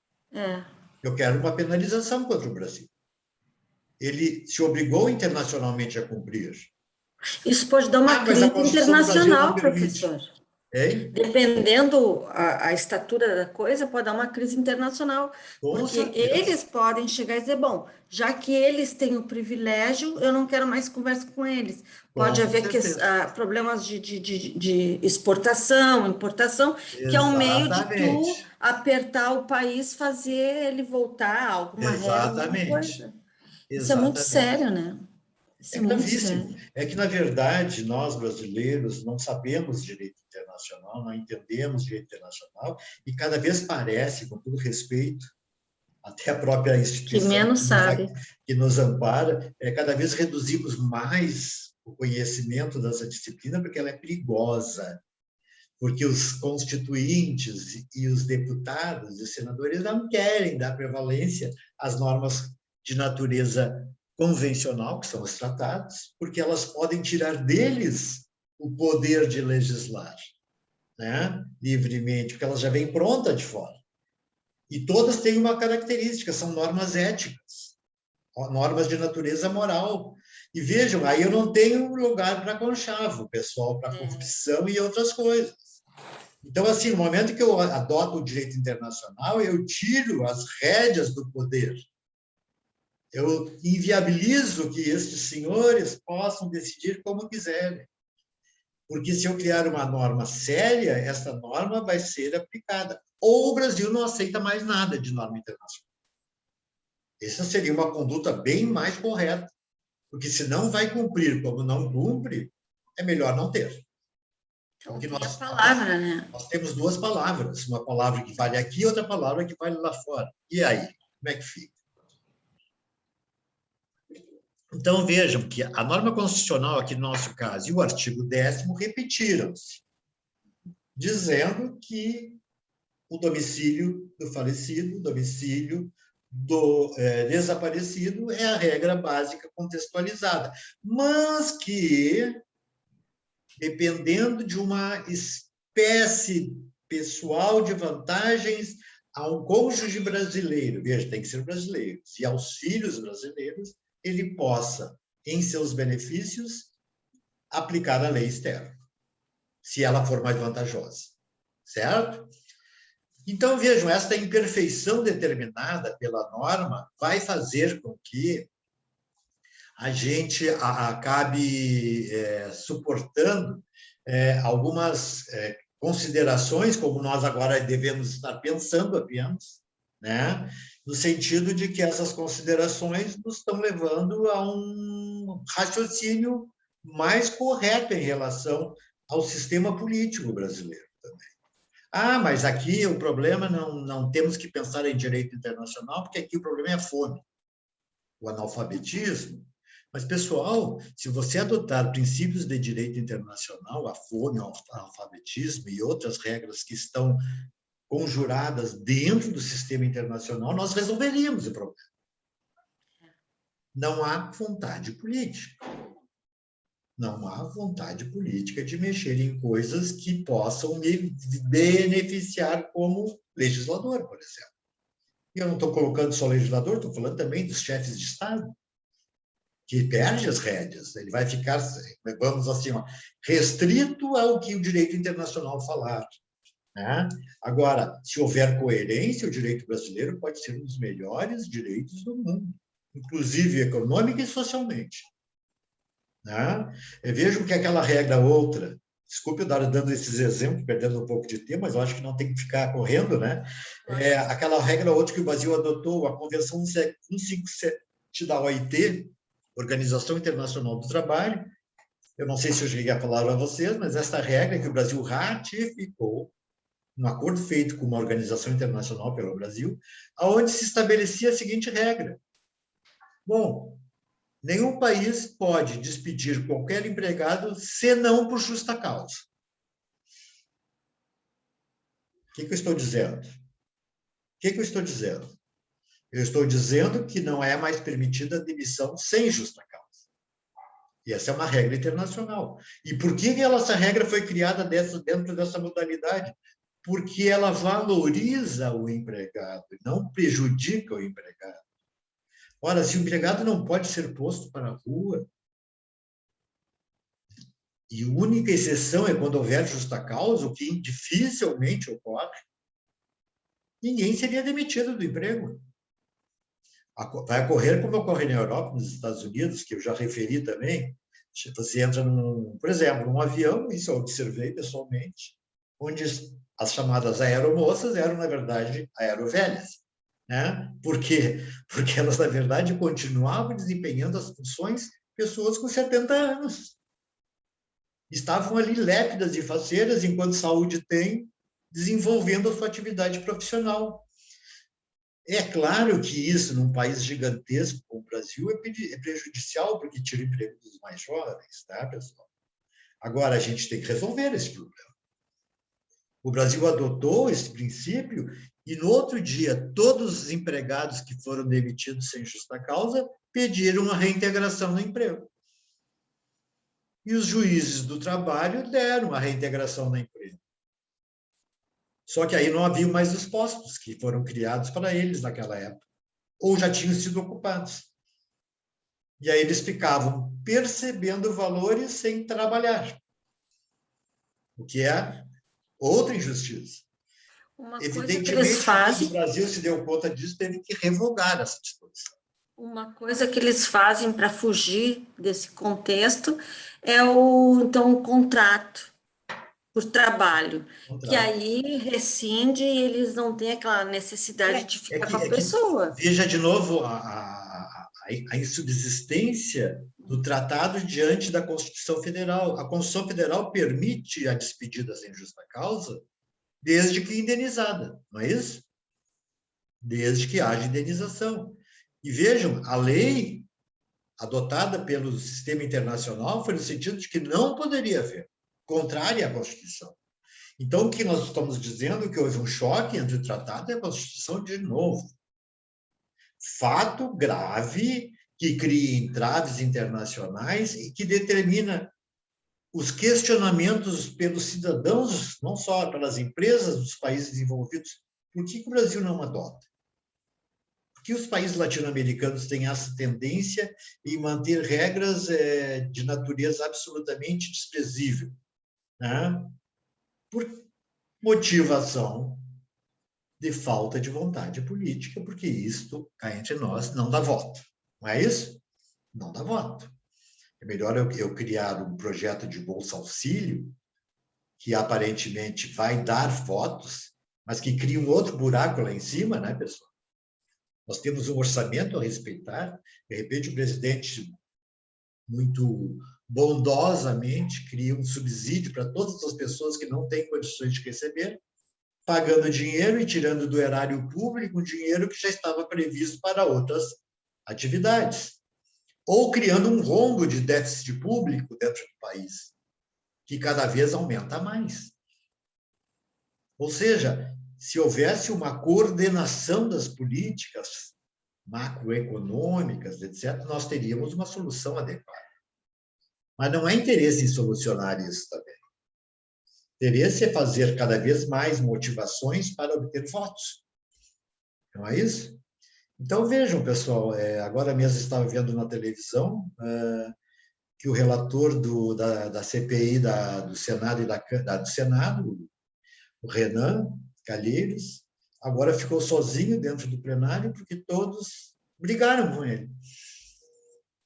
Eu quero uma penalização contra o Brasil. Ele se obrigou internacionalmente a cumprir. Isso pode dar uma crise internacional, professor. Hein? Dependendo a estatura da coisa, pode dar uma crise internacional, Com porque certeza. eles podem chegar e dizer, bom, já que eles têm o privilégio, eu não quero mais conversa com eles. Pode Com haver certeza. problemas de exportação, importação, que é um meio de tu Exatamente. apertar o país, fazer ele voltar a alguma regra, alguma Exatamente. coisa. Isso é muito Exatamente. sério, né? Isso É é muito gravíssimo. sério. É que, na verdade, nós brasileiros não sabemos direito internacional, não entendemos direito internacional, e cada vez parece, com todo respeito, até a própria Que instituição menos sabe. que nos ampara, cada vez reduzimos mais o conhecimento dessa disciplina, porque ela é perigosa, porque os constituintes e os deputados e os senadores não querem dar prevalência às normas de natureza convencional, que são os tratados, porque elas podem tirar deles o poder de legislar, né? Livremente, porque elas já vêm pronta de fora. E todas têm uma característica, são normas éticas, normas de natureza moral. E vejam, aí eu não tenho lugar para conchavo, pessoal, para corrupção e outras coisas. Então, assim, no momento que eu adoto o direito internacional, eu tiro as rédeas do poder. Eu inviabilizo que estes senhores possam decidir como quiserem. Porque se eu criar uma norma séria, essa norma vai ser aplicada. Ou o Brasil não aceita mais nada de norma internacional. Essa seria uma conduta bem mais correta. Porque se não vai cumprir como não cumpre, é melhor não ter. Então, Porque tem a nós palavra, né? temos duas palavras, uma palavra que vale aqui e outra palavra que vale lá fora. E aí, como é que fica? Então, vejam que a norma constitucional, aqui no nosso caso, e o artigo 10º repetiram-se, dizendo que o domicílio do falecido, o domicílio do desaparecido é a regra básica contextualizada, mas que, dependendo de uma espécie pessoal de vantagens a um cônjuge brasileiro, veja, tem que ser brasileiro, e aos filhos brasileiros, ele possa, em seus benefícios, aplicar a lei externa, se ela for mais vantajosa, certo? Então, vejam, esta imperfeição determinada pela norma vai fazer com que a gente acabe suportando algumas considerações, como nós agora devemos estar pensando apenas, né? No sentido de que essas considerações nos estão levando a um raciocínio mais correto em relação ao sistema político brasileiro também. Ah, mas aqui o problema não temos que pensar em direito internacional, porque aqui o problema é a fome, o analfabetismo. Mas, pessoal, se você adotar princípios de direito internacional, a fome, o analfabetismo e outras regras que estão conjuradas dentro do sistema internacional, nós resolveríamos o problema. Não há vontade política. Não há vontade política de mexer em coisas que possam me beneficiar como legislador, por exemplo. E eu não estou colocando só legislador, estou falando também dos chefes de Estado, que perde as rédeas. Ele vai ficar, vamos assim, restrito ao que o direito internacional falar. Né? Agora, se houver coerência, o direito brasileiro pode ser um dos melhores direitos do mundo, inclusive econômica e socialmente. Né? Vejam que aquela regra outra, desculpe eu dando esses exemplos, perdendo um pouco de tempo, mas eu acho que não tem que ficar correndo, né? Aquela regra outra que o Brasil adotou, a Convenção 157 da OIT, Organização Internacional do Trabalho, eu não sei se eu cheguei a falar a vocês, mas essa regra que o Brasil ratificou, um acordo feito com uma organização internacional pelo Brasil, onde se estabelecia a seguinte regra. Bom, nenhum país pode despedir qualquer empregado senão por justa causa. O que eu estou dizendo? Eu estou dizendo que não é mais permitida a demissão sem justa causa. E essa é uma regra internacional. E por que essa regra foi criada dentro dessa modalidade? Porque ela valoriza o empregado, não prejudica o empregado. Ora, se o empregado não pode ser posto para a rua, E a única exceção é quando houver justa causa, o que dificilmente ocorre, ninguém seria demitido do emprego. Vai ocorrer como ocorre na Europa, nos Estados Unidos, que eu já referi também. Você entra, por exemplo, num avião, isso eu observei pessoalmente, onde as chamadas aeromoças eram, na verdade, aerovelhas. Né? Por quê? Porque elas, na verdade, continuavam desempenhando as funções pessoas com 70 anos. Estavam ali lépidas e faceiras, enquanto saúde tem, desenvolvendo a sua atividade profissional. É claro que isso, num país gigantesco como o Brasil, é prejudicial, porque tira o emprego dos mais jovens, tá, pessoal? Agora, a gente tem que resolver esse problema. O Brasil adotou esse princípio e, no outro dia, todos os empregados que foram demitidos sem justa causa pediram a reintegração no emprego. E os juízes do trabalho deram a reintegração no emprego. Só que aí não havia mais os postos que foram criados para eles naquela época, ou já tinham sido ocupados. E aí eles ficavam percebendo valores sem trabalhar, o que é outra injustiça. Uma coisa que eles Evidentemente, fazem, quando o Brasil se deu conta disso, teve que revogar essa disposição. uma coisa que eles fazem para fugir desse contexto é o contrato por trabalho, que aí rescinde e eles não têm aquela necessidade de ficar com a pessoa. Veja de novo a insubsistência do tratado diante da Constituição Federal. A Constituição Federal permite a despedida sem justa causa, desde que indenizada, não é isso? Desde que haja indenização. E vejam, a lei adotada pelo sistema internacional foi no sentido de que não poderia haver, contrária à Constituição. Então, o que nós estamos dizendo é que houve um choque entre o tratado e a Constituição de novo. Fato grave que cria entraves internacionais e que determina os questionamentos pelos cidadãos, não só pelas empresas dos países desenvolvidos. Por que o Brasil não adota? Por que os países latino-americanos têm essa tendência em manter regras de natureza absolutamente desprezível? Né? Por motivação de falta de vontade política, porque isto, cá entre nós, não dá voto. Não é isso? Não dá voto. É melhor eu criar um projeto de Bolsa Auxílio, que aparentemente vai dar votos, mas que cria um outro buraco lá em cima, né, pessoal? Nós temos um orçamento a respeitar, de repente o presidente, muito bondosamente, cria um subsídio para todas as pessoas que não têm condições de receber, pagando dinheiro e tirando do erário público dinheiro que já estava previsto para outras atividades. Ou criando um rombo de déficit público dentro do país, que cada vez aumenta mais. Ou seja, se houvesse uma coordenação das políticas macroeconômicas, etc., nós teríamos uma solução adequada. Mas não há interesse em solucionar isso também. Interesse é fazer cada vez mais motivações para obter votos. Não é isso? Então, vejam, pessoal, agora mesmo estava vendo na televisão que o relator da CPI do Senado e do Senado, o Renan Calheiros, agora ficou sozinho dentro do plenário porque todos brigaram com ele.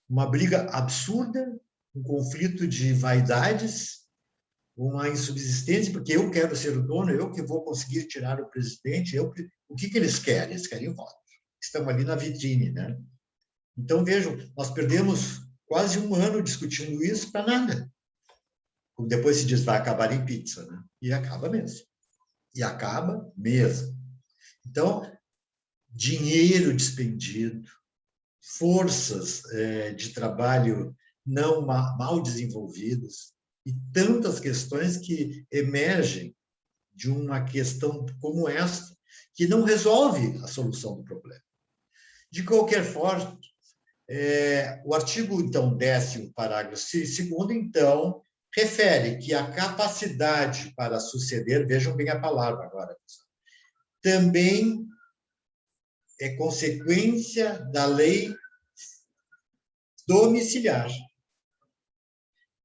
Uma briga absurda, um conflito de vaidades, uma insubsistência, porque eu quero ser o dono, eu que vou conseguir tirar o presidente. O que eles querem? Eles querem voto. Estão ali na vitrine, né? Então, vejam, nós perdemos quase um ano discutindo isso para nada. Como depois se diz, vai acabar em pizza, né? E acaba mesmo. E acaba mesmo. Então, dinheiro despendido, forças de trabalho não mal desenvolvidas e tantas questões que emergem de uma questão como esta, que não resolve a solução do problema. De qualquer forma, o artigo, então, 10º, parágrafo 2º, então, refere que a capacidade para suceder, vejam bem a palavra agora, também é consequência da lei domiciliar.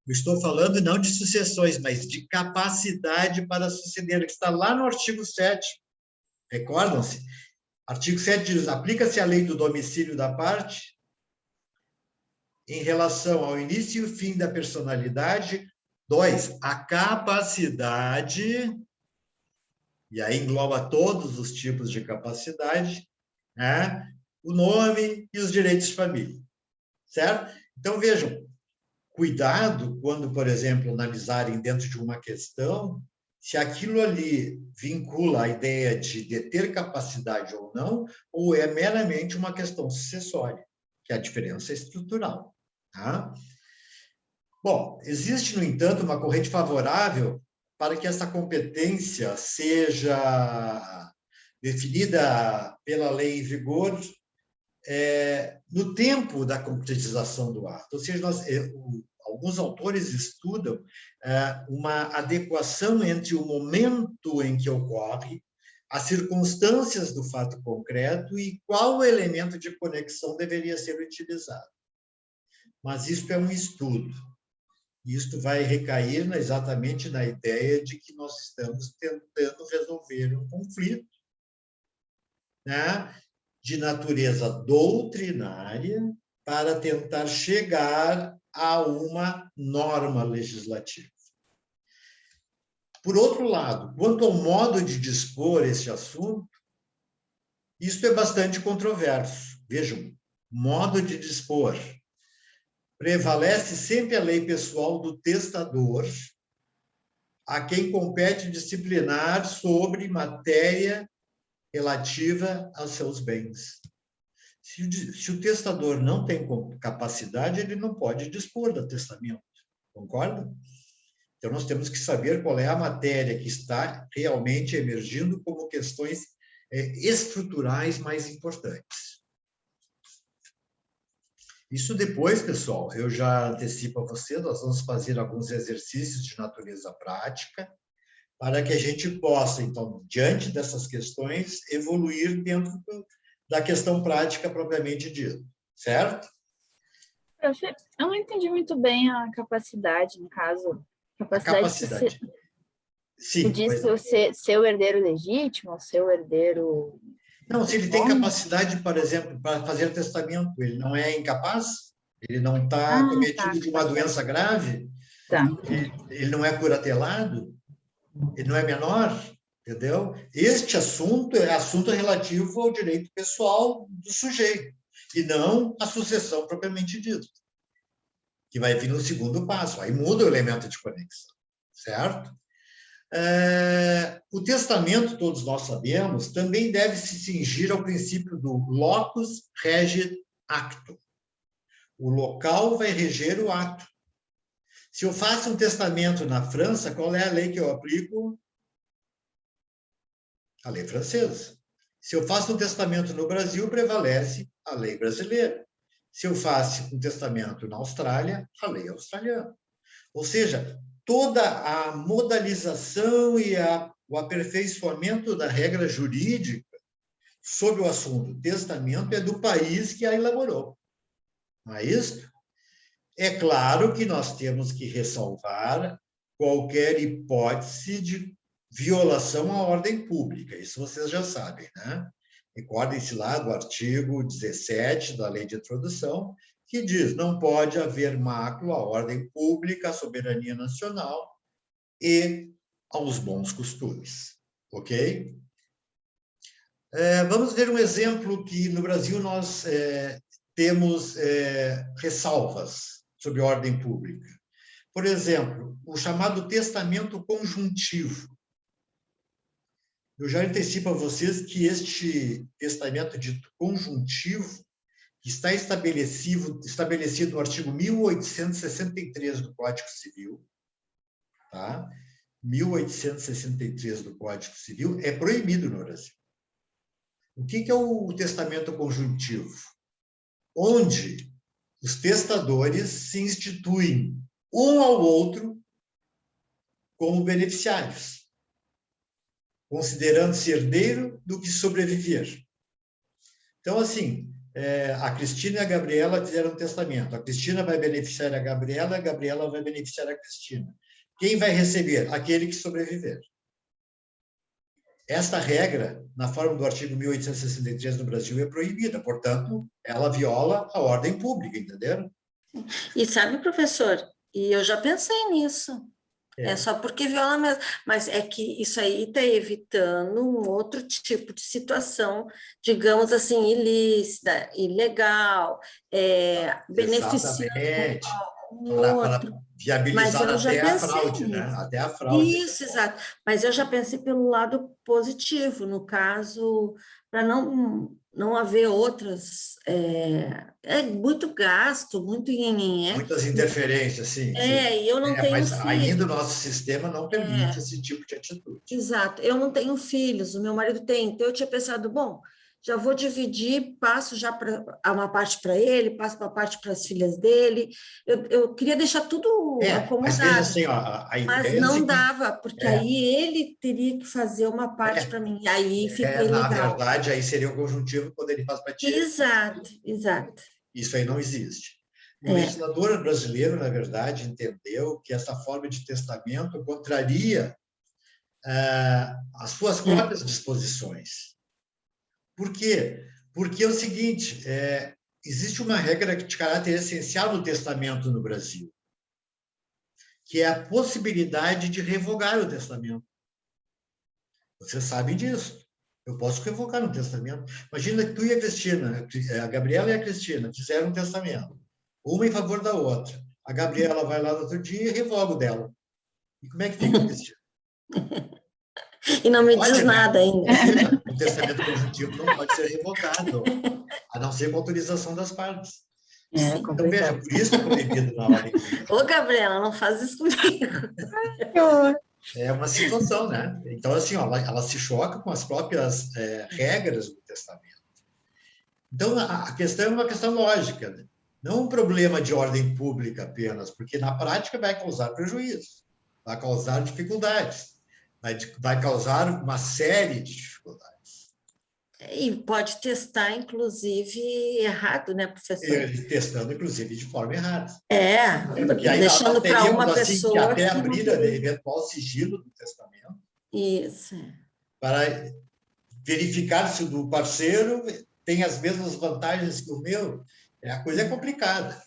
Eu estou falando não de sucessões, mas de capacidade para suceder, que está lá no artigo 7º. Recordam-se? Artigo 7 diz, aplica-se a lei do domicílio da parte em relação ao início e o fim da personalidade. 2, a capacidade, e aí engloba todos os tipos de capacidade, né? O nome e os direitos de família, certo? Então, vejam, cuidado quando, por exemplo, analisarem dentro de uma questão, se aquilo ali vincula a ideia de ter capacidade ou é meramente uma questão sucessória, que é a diferença estrutural. Tá? Bom, existe, no entanto, uma corrente favorável para que essa competência seja definida pela lei em vigor no tempo da concretização do ato. Ou seja, alguns autores estudam uma adequação entre o momento em que ocorre, as circunstâncias do fato concreto e qual elemento de conexão deveria ser utilizado. Mas isso é um estudo. Isto vai recair exatamente na ideia de que nós estamos tentando resolver um conflito, né, de natureza doutrinária para tentar chegar a uma norma legislativa. Por outro lado, quanto ao modo de dispor este assunto, isso é bastante controverso. Vejam, modo de dispor. Prevalece sempre a lei pessoal do testador, a quem compete disciplinar sobre matéria relativa aos seus bens. Se o testador não tem capacidade, ele não pode dispor do testamento, concorda? Então, nós temos que saber qual é a matéria que está realmente emergindo como questões estruturais mais importantes. Isso depois, pessoal, eu já antecipo a vocês, nós vamos fazer alguns exercícios de natureza prática para que a gente possa, então, diante dessas questões, evoluir dentro da questão prática propriamente dita, certo? Prof, eu não entendi muito bem a capacidade, no caso. Capacidade. Sim, diz ser o herdeiro legítimo, ser o herdeiro... Não, se ele tem capacidade, por exemplo, para fazer testamento, ele não é incapaz? Ele não está cometido de uma doença grave? Tá. Ele não é curatelado? Ele não é menor? Entendeu? Este assunto é assunto relativo ao direito pessoal do sujeito, e não à sucessão propriamente dita, que vai vir no segundo passo. Aí muda o elemento de conexão, certo? O testamento, todos nós sabemos, também deve se cingir ao princípio do locus regit actum. O local vai reger o ato. Se eu faço um testamento na França, qual é a lei que eu aplico? A lei francesa. Se eu faço um testamento no Brasil, prevalece a lei brasileira. Se eu faço um testamento na Austrália, a lei australiana. Ou seja, toda a modalização e o aperfeiçoamento da regra jurídica sobre o assunto testamento é do país que a elaborou. Não é isso? É claro que nós temos que ressalvar qualquer hipótese de violação à ordem pública. Isso vocês já sabem, né? Recordem-se lá do artigo 17 da Lei de Introdução, que diz: não pode haver mácula à ordem pública, à soberania nacional e aos bons costumes. Ok? Vamos ver um exemplo que no Brasil nós temos ressalvas sobre ordem pública. Por exemplo, o chamado testamento conjuntivo. Eu já antecipo a vocês que este testamento dito conjuntivo está estabelecido no artigo 1863 do Código Civil, tá? 1863 do Código Civil é proibido no Brasil. O que é o testamento conjuntivo? Onde os testadores se instituem um ao outro como beneficiários, considerando-se herdeiro do que sobreviver. Então, assim, a Cristina e a Gabriela fizeram um testamento. A Cristina vai beneficiar a Gabriela vai beneficiar a Cristina. Quem vai receber? Aquele que sobreviver. Esta regra, na forma do artigo 1863 no Brasil, é proibida. Portanto, ela viola a ordem pública, entenderam? E sabe, professor, e eu já pensei nisso. É só porque viola mesmo. Mas é que isso aí está evitando um outro tipo de situação, digamos assim, ilícita, ilegal, beneficiando Exatamente. um Para outro. Mas viabilizar eu já até a pensei fraude, né? nisso. Até a fraude. Isso, exato. Mas eu já pensei pelo lado positivo, no caso, para não haver outras. Muito gasto, muito nhenhenhé. Muitas interferências, sim, sim. E eu não tenho Mas ainda o filho. nosse sistema não permite esse tipo de atitude. Exato, eu não tenho filhos, o meu marido tem, então eu tinha pensado, bom, já vou dividir, passo já uma parte para ele, passo uma parte para as filhas dele, eu queria deixar tudo Mas veja acomodado, assim, ó, a mas ideia é a não seguinte, dava, porque aí ele teria que fazer uma parte para mim, e aí fica na ilegal. verdade, aí seria o conjuntivo quando ele faz para ti. Exato, exato. Isso aí não existe. O É. legislador brasileiro, na verdade, entendeu que essa forma de testamento contraria as suas próprias disposições. Por quê? Porque é o seguinte, existe uma regra de caráter essencial no testamento no Brasil, que é a possibilidade de revogar o testamento. Vocês sabem disso. Eu posso revogar um testamento. Imagina que tu e a Cristina, a Gabriela e a Cristina, fizeram um testamento, uma em favor da outra. A Gabriela vai lá no outro dia e revoga o dela. E como é que fica, Cristina? E não me Pode, diz né? nada ainda. O testamento conjuntivo não pode ser revogado, a não ser com autorização das partes. Então, veja, por isso é proibido na ordem pública. Ô, Gabriela, não faz isso comigo. É uma situação, né? Então, assim, ó, ela se choca com as próprias regras do testamento. Então, a questão é uma questão lógica, né? Não um problema de ordem pública apenas, porque na prática vai causar prejuízo, vai causar dificuldades, vai causar uma série de dificuldades. E pode testar, inclusive, errado, né, professor? Testando, inclusive, de forma errada. Porque aí deixando para uma assim, que pessoa até que não abrir tem. eventual sigilo do testamento, Isso. para verificar se o do parceiro tem as mesmas vantagens que o meu. A coisa é complicada.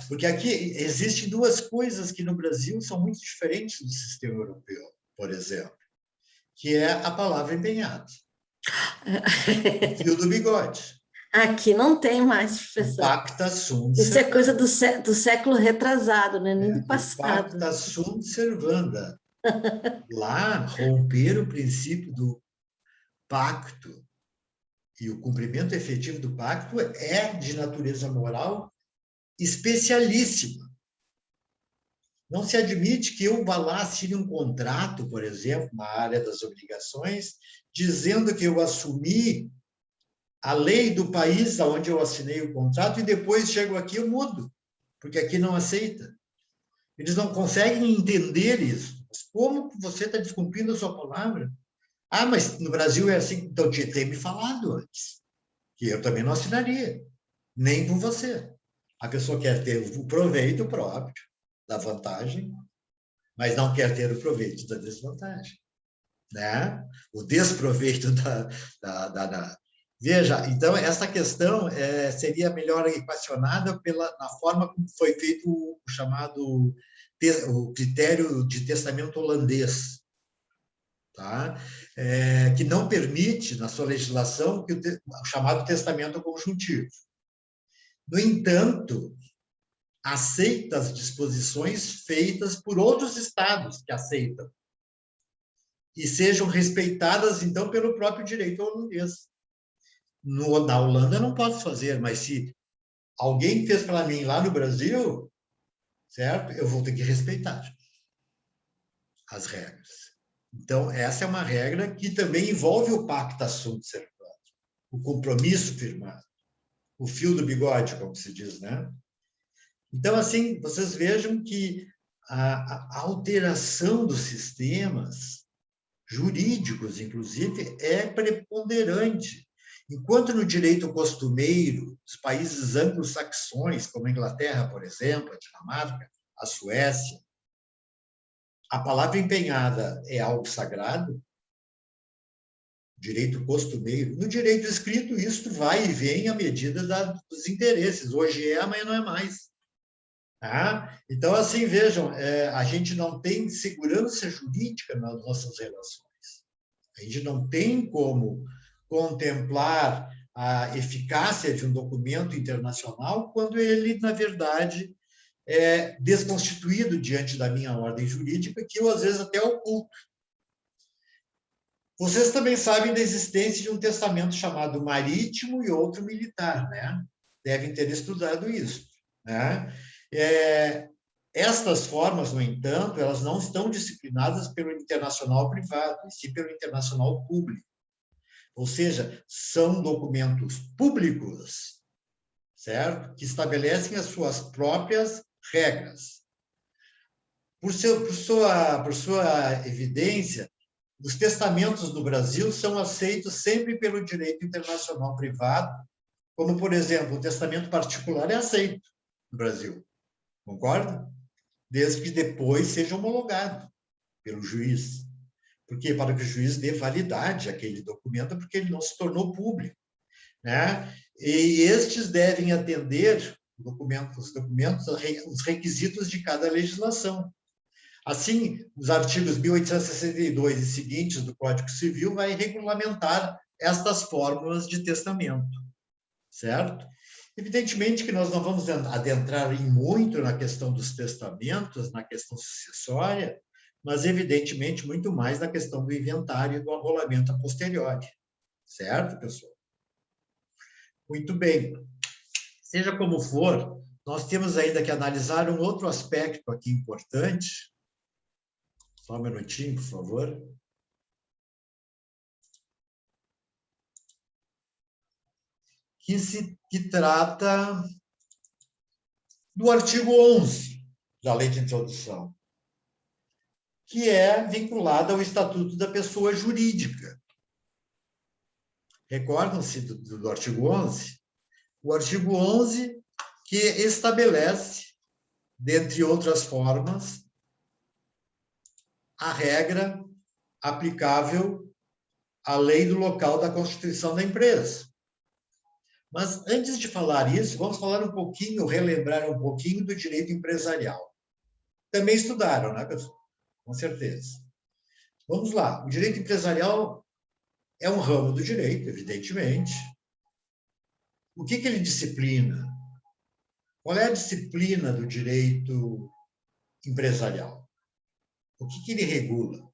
Porque aqui existem duas coisas que no Brasil são muito diferentes do sistema europeu, por exemplo, que é a palavra empenhada, o fio do bigode. Aqui não tem mais, professor. Pacta sunt Isso é servanda. coisa do século retrasado, né? Nem do passado. Pacta sunt servanda. Lá, romper o princípio do pacto e o cumprimento efetivo do pacto é de natureza moral especialíssima. Não se admite que eu vá lá assine um contrato, por exemplo, na área das obrigações, dizendo que eu assumi a lei do país onde eu assinei o contrato e depois chego aqui e eu mudo, porque aqui não aceita. Eles não conseguem entender isso. Mas como você está descumprindo a sua palavra? Ah, mas no Brasil é assim. Então, tinha que ter me falado antes, que eu também não assinaria, nem com você. A pessoa quer ter o proveito próprio da vantagem, mas não quer ter o proveito da desvantagem, né? O desproveito da. Veja, então, essa questão seria melhor equacionada na forma como foi feito o chamado o critério de testamento holandês, tá? Que não permite, na sua legislação, o chamado testamento conjuntivo. No entanto, aceita as disposições feitas por outros estados que aceitam e sejam respeitadas, então, pelo próprio direito holandês. Na Holanda eu não posso fazer, mas se alguém fez para mim lá no Brasil, certo? Eu vou ter que respeitar as regras. Então, essa é uma regra que também envolve o pacta sunt servanda, o compromisso firmado, o fio do bigode, como se diz, né? Então, assim, vocês vejam que a alteração dos sistemas jurídicos, inclusive, é preponderante. Enquanto no direito costumeiro, dos países anglo-saxões, como a Inglaterra, por exemplo, a Dinamarca, a Suécia, a palavra empenhada é algo sagrado, direito costumeiro. No direito escrito, isso vai e vem à medida dos interesses. Hoje é, amanhã não é mais. Tá? Então, assim, vejam, a gente não tem segurança jurídica nas nossas relações. A gente não tem como contemplar a eficácia de um documento internacional quando ele, na verdade, é desconstituído diante da minha ordem jurídica, que eu, às vezes, até oculto. Vocês também sabem da existência de um testamento chamado marítimo e outro militar, né? Devem ter estudado isso, né? Estas formas, no entanto, elas não estão disciplinadas pelo internacional privado, e sim pelo internacional público. Ou seja, são documentos públicos, certo? Que estabelecem as suas próprias regras. Por sua evidência, os testamentos no Brasil são aceitos sempre pelo direito internacional privado, como, por exemplo, o testamento particular é aceito no Brasil. Concorda? Desde que depois seja homologado pelo juiz. Porque para que o juiz dê validade àquele documento, porque ele não se tornou público, né? E estes devem atender os requisitos de cada legislação. Assim, os artigos 1862 e seguintes do Código Civil vai regulamentar estas fórmulas de testamento, certo? Evidentemente que nós não vamos adentrar muito na questão dos testamentos, na questão sucessória, mas, evidentemente, muito mais na questão do inventário e do arrolamento a posteriori. Certo, pessoal? Muito bem. Seja como for, nós temos ainda que analisar um outro aspecto aqui importante. Só um minutinho, por favor. Que trata do artigo 11 da Lei de Introdução, que é vinculada ao Estatuto da Pessoa Jurídica. Recordam-se do artigo 11? O artigo 11 que estabelece, dentre outras formas, a regra aplicável à lei do local da constituição da empresa. Mas, antes de falar isso, vamos falar um pouquinho, relembrar um pouquinho do direito empresarial. Também estudaram, né, pessoal? Com certeza. Vamos lá. O direito empresarial é um ramo do direito, evidentemente. O que ele disciplina? Qual é a disciplina do direito empresarial? O que ele regula?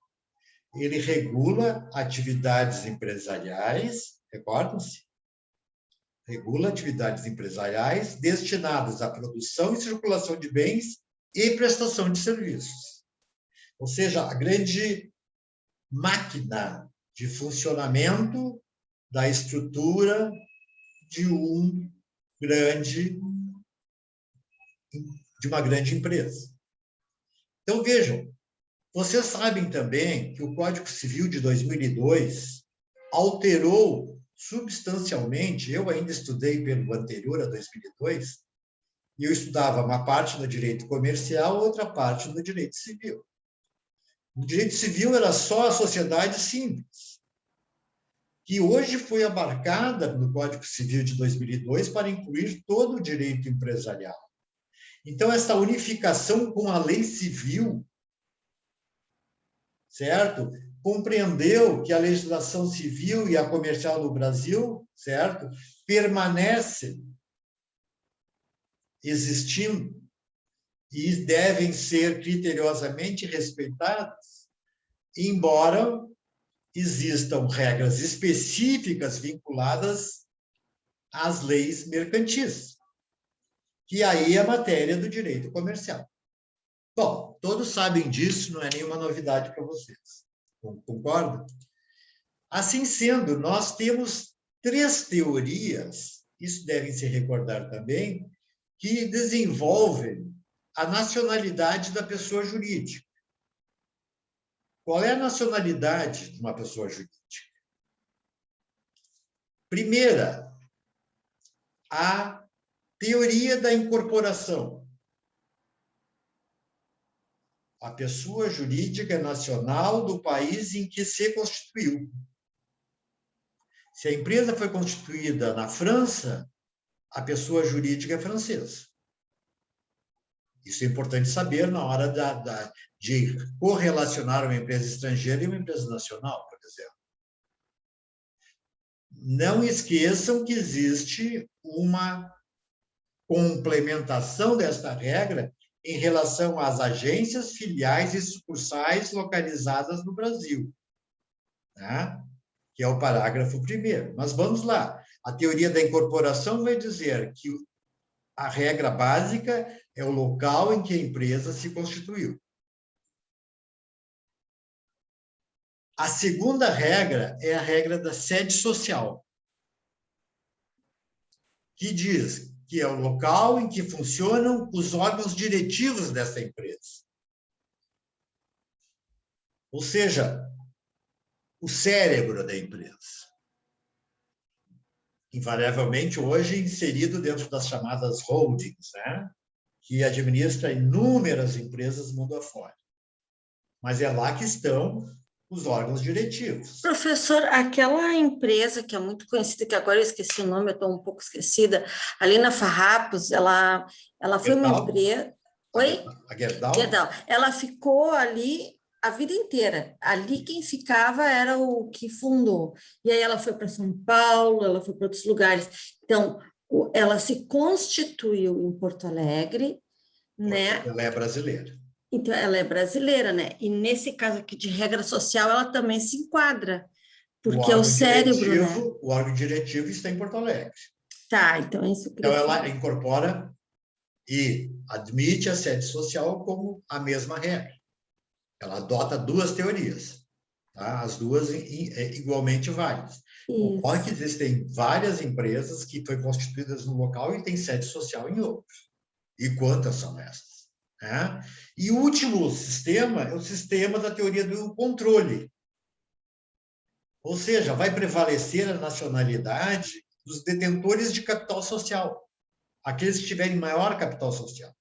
Ele regula atividades empresariais, recordam-se? Regula atividades empresariais destinadas à produção e circulação de bens e prestação de serviços. Ou seja, a grande máquina de funcionamento da estrutura de uma grande empresa. Então, vejam, vocês sabem também que o Código Civil de 2002 alterou substancialmente, eu ainda estudei pelo anterior a 2002, e eu estudava uma parte no direito comercial, outra parte no direito civil. O direito civil era só a sociedade simples, que hoje foi abarcada no Código Civil de 2002 para incluir todo o direito empresarial. Então, essa unificação com a lei civil, certo? Compreendeu que a legislação civil e a comercial no Brasil, certo? Permanecem existindo e devem ser criteriosamente respeitadas, embora existam regras específicas vinculadas às leis mercantis, que aí é a matéria do direito comercial. Bom, todos sabem disso, não é nenhuma novidade para vocês. Concordam? Assim sendo, nós temos 3 teorias, isso devem se recordar também, que desenvolvem a nacionalidade da pessoa jurídica. Qual é a nacionalidade de uma pessoa jurídica? Primeira, a teoria da incorporação. A pessoa jurídica nacional do país em que se constituiu. Se a empresa foi constituída na França, a pessoa jurídica é francesa. Isso é importante saber na hora de correlacionar uma empresa estrangeira e uma empresa nacional, por exemplo. Não esqueçam que existe uma complementação desta regra em relação às agências, filiais e sucursais localizadas no Brasil, né? Que é o parágrafo 1º. Mas vamos lá. A teoria da incorporação vai dizer que a regra básica é o local em que a empresa se constituiu. A segunda regra é a regra da sede social, que diz que é o local em que funcionam os órgãos diretivos dessa empresa. Ou seja, o cérebro da empresa. Invariavelmente, hoje, inserido dentro das chamadas holdings, né? Que administra inúmeras empresas mundo afora. Mas é lá que estão os órgãos diretivos. Professor, aquela empresa que é muito conhecida, que agora eu esqueci o nome, eu estou um pouco esquecida, ali na Farrapos, ela foi uma empresa... Oi? A Gerdau? Gerdau. Ela ficou ali a vida inteira. Ali quem ficava era o que fundou. E aí ela foi para São Paulo, ela foi para outros lugares. Então, ela se constituiu em Porto Alegre, né? Ela é brasileira. Então, ela é brasileira, né? E nesse caso aqui de regra social, ela também se enquadra, porque é o cérebro, né? O órgão diretivo está em Porto Alegre. Tá, então isso... Então, ela incorpora e admite a sede social como a mesma regra. Ela adota duas teorias, tá? As duas igualmente válidas. Ocorre que existem várias empresas que foram constituídas no local e têm sede social em outro. E quantas são essas? Né? E o último sistema é o sistema da teoria do controle. Ou seja, vai prevalecer a nacionalidade dos detentores de capital social, aqueles que tiverem maior capital social.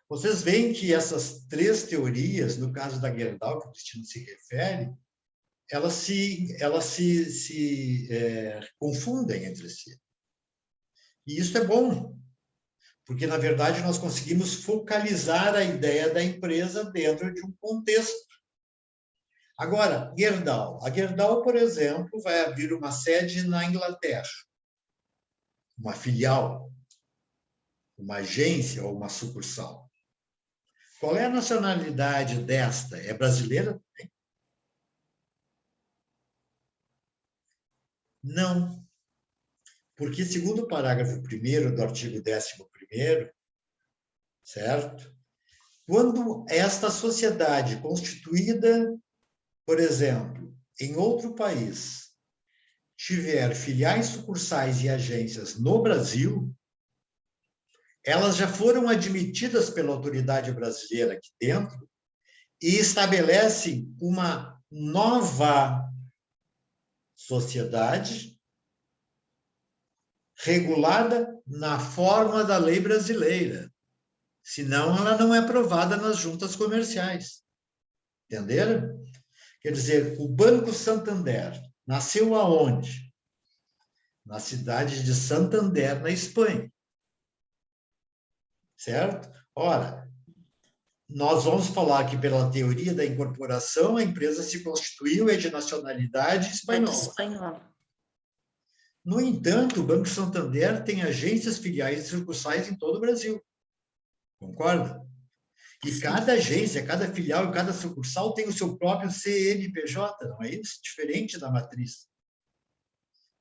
Vocês veem que essas três teorias, no caso da Gerdau, que o Cristino se refere, elas se confundem entre si. E isso é bom, porque, na verdade, nós conseguimos focalizar a ideia da empresa dentro de um contexto. Agora, Gerdau. A Gerdau, por exemplo, vai abrir uma sede na Inglaterra, uma filial, uma agência ou uma sucursal. Qual é a nacionalidade desta? É brasileira também? Não. Porque, segundo o parágrafo 1º do artigo 11º, certo? Quando esta sociedade constituída, por exemplo, em outro país, tiver filiais, sucursais e agências no Brasil, elas já foram admitidas pela autoridade brasileira aqui dentro e estabelecem uma nova sociedade regulada na forma da lei brasileira. Senão, ela não é aprovada nas juntas comerciais. Entenderam? Quer dizer, o Banco Santander nasceu aonde? Na cidade de Santander, na Espanha. Certo? Ora, nós vamos falar que pela teoria da incorporação, a empresa se constituiu e é de nacionalidade espanhola. No entanto, o Banco Santander tem agências, filiais e sucursais em todo o Brasil. Concorda? E cada agência, cada filial e cada sucursal tem o seu próprio CNPJ, não é isso? Diferente da matriz.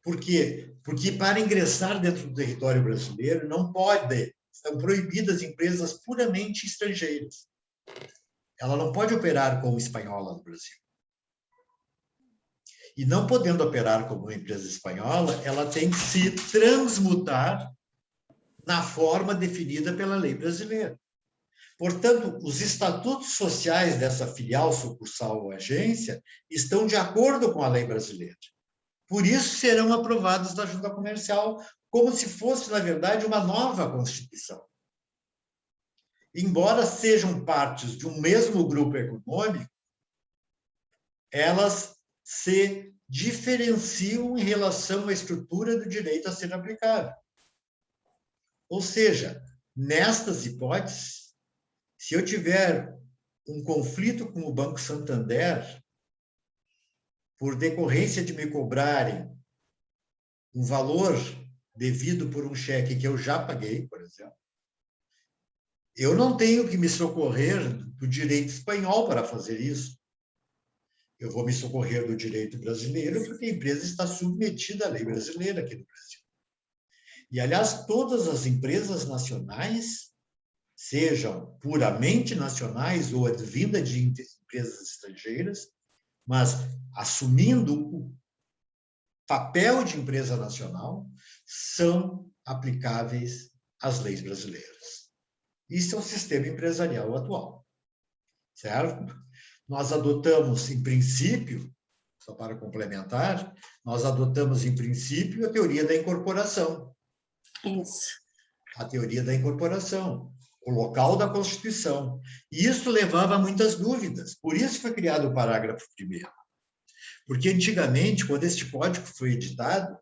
Por quê? Porque para ingressar dentro do território brasileiro não pode, estão proibidas empresas puramente estrangeiras. Ela não pode operar como espanhola no Brasil. E não podendo operar como uma empresa espanhola, ela tem que se transmutar na forma definida pela lei brasileira. Portanto, os estatutos sociais dessa filial, sucursal ou agência estão de acordo com a lei brasileira, Por isso serão aprovados na Junta Comercial, como se fosse, na verdade, uma nova Constituição. Embora sejam partes de um mesmo grupo econômico, elas se diferenciam em relação à estrutura do direito a ser aplicado. Ou seja, nestas hipóteses, se eu tiver um conflito com o Banco Santander, por decorrência de me cobrarem um valor devido por um cheque que eu já paguei, por exemplo, eu não tenho que me socorrer do direito espanhol para fazer isso. Eu vou me socorrer do direito brasileiro, porque a empresa está submetida à lei brasileira aqui no Brasil. E, aliás, todas as empresas nacionais, sejam puramente nacionais ou advindas de empresas estrangeiras, mas assumindo o papel de empresa nacional, são aplicáveis às leis brasileiras. Isso é o sistema empresarial atual, certo? Nós adotamos, em princípio, só para complementar, nós adotamos, em princípio, a teoria da incorporação. Isso. A teoria da incorporação, o local da Constituição. E isso levava a muitas dúvidas. Por isso foi criado o parágrafo 1º. Porque, antigamente, quando este código foi editado,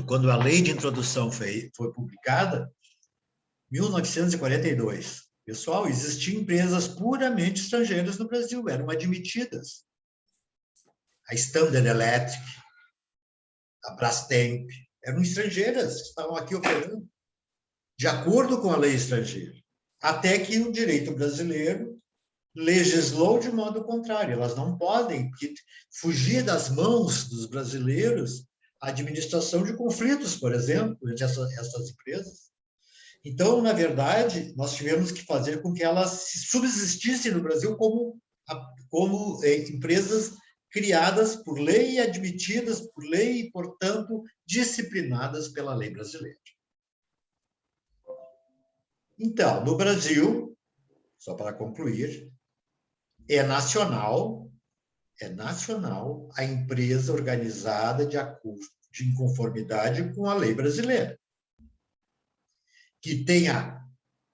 quando a lei de introdução foi publicada, 1942, pessoal, existiam empresas puramente estrangeiras no Brasil, eram admitidas. A Standard Electric, a Brastemp, eram estrangeiras, estavam aqui operando, de acordo com a lei estrangeira. Até que o direito brasileiro legislou de modo contrário. Elas não podem fugir das mãos dos brasileiros a administração de conflitos, por exemplo, entre essas empresas. Então, na verdade, nós tivemos que fazer com que elas subsistissem no Brasil como empresas criadas por lei, admitidas por lei e, portanto, disciplinadas pela lei brasileira. Então, no Brasil, só para concluir, é nacional a empresa organizada de conformidade com a lei brasileira, que tenha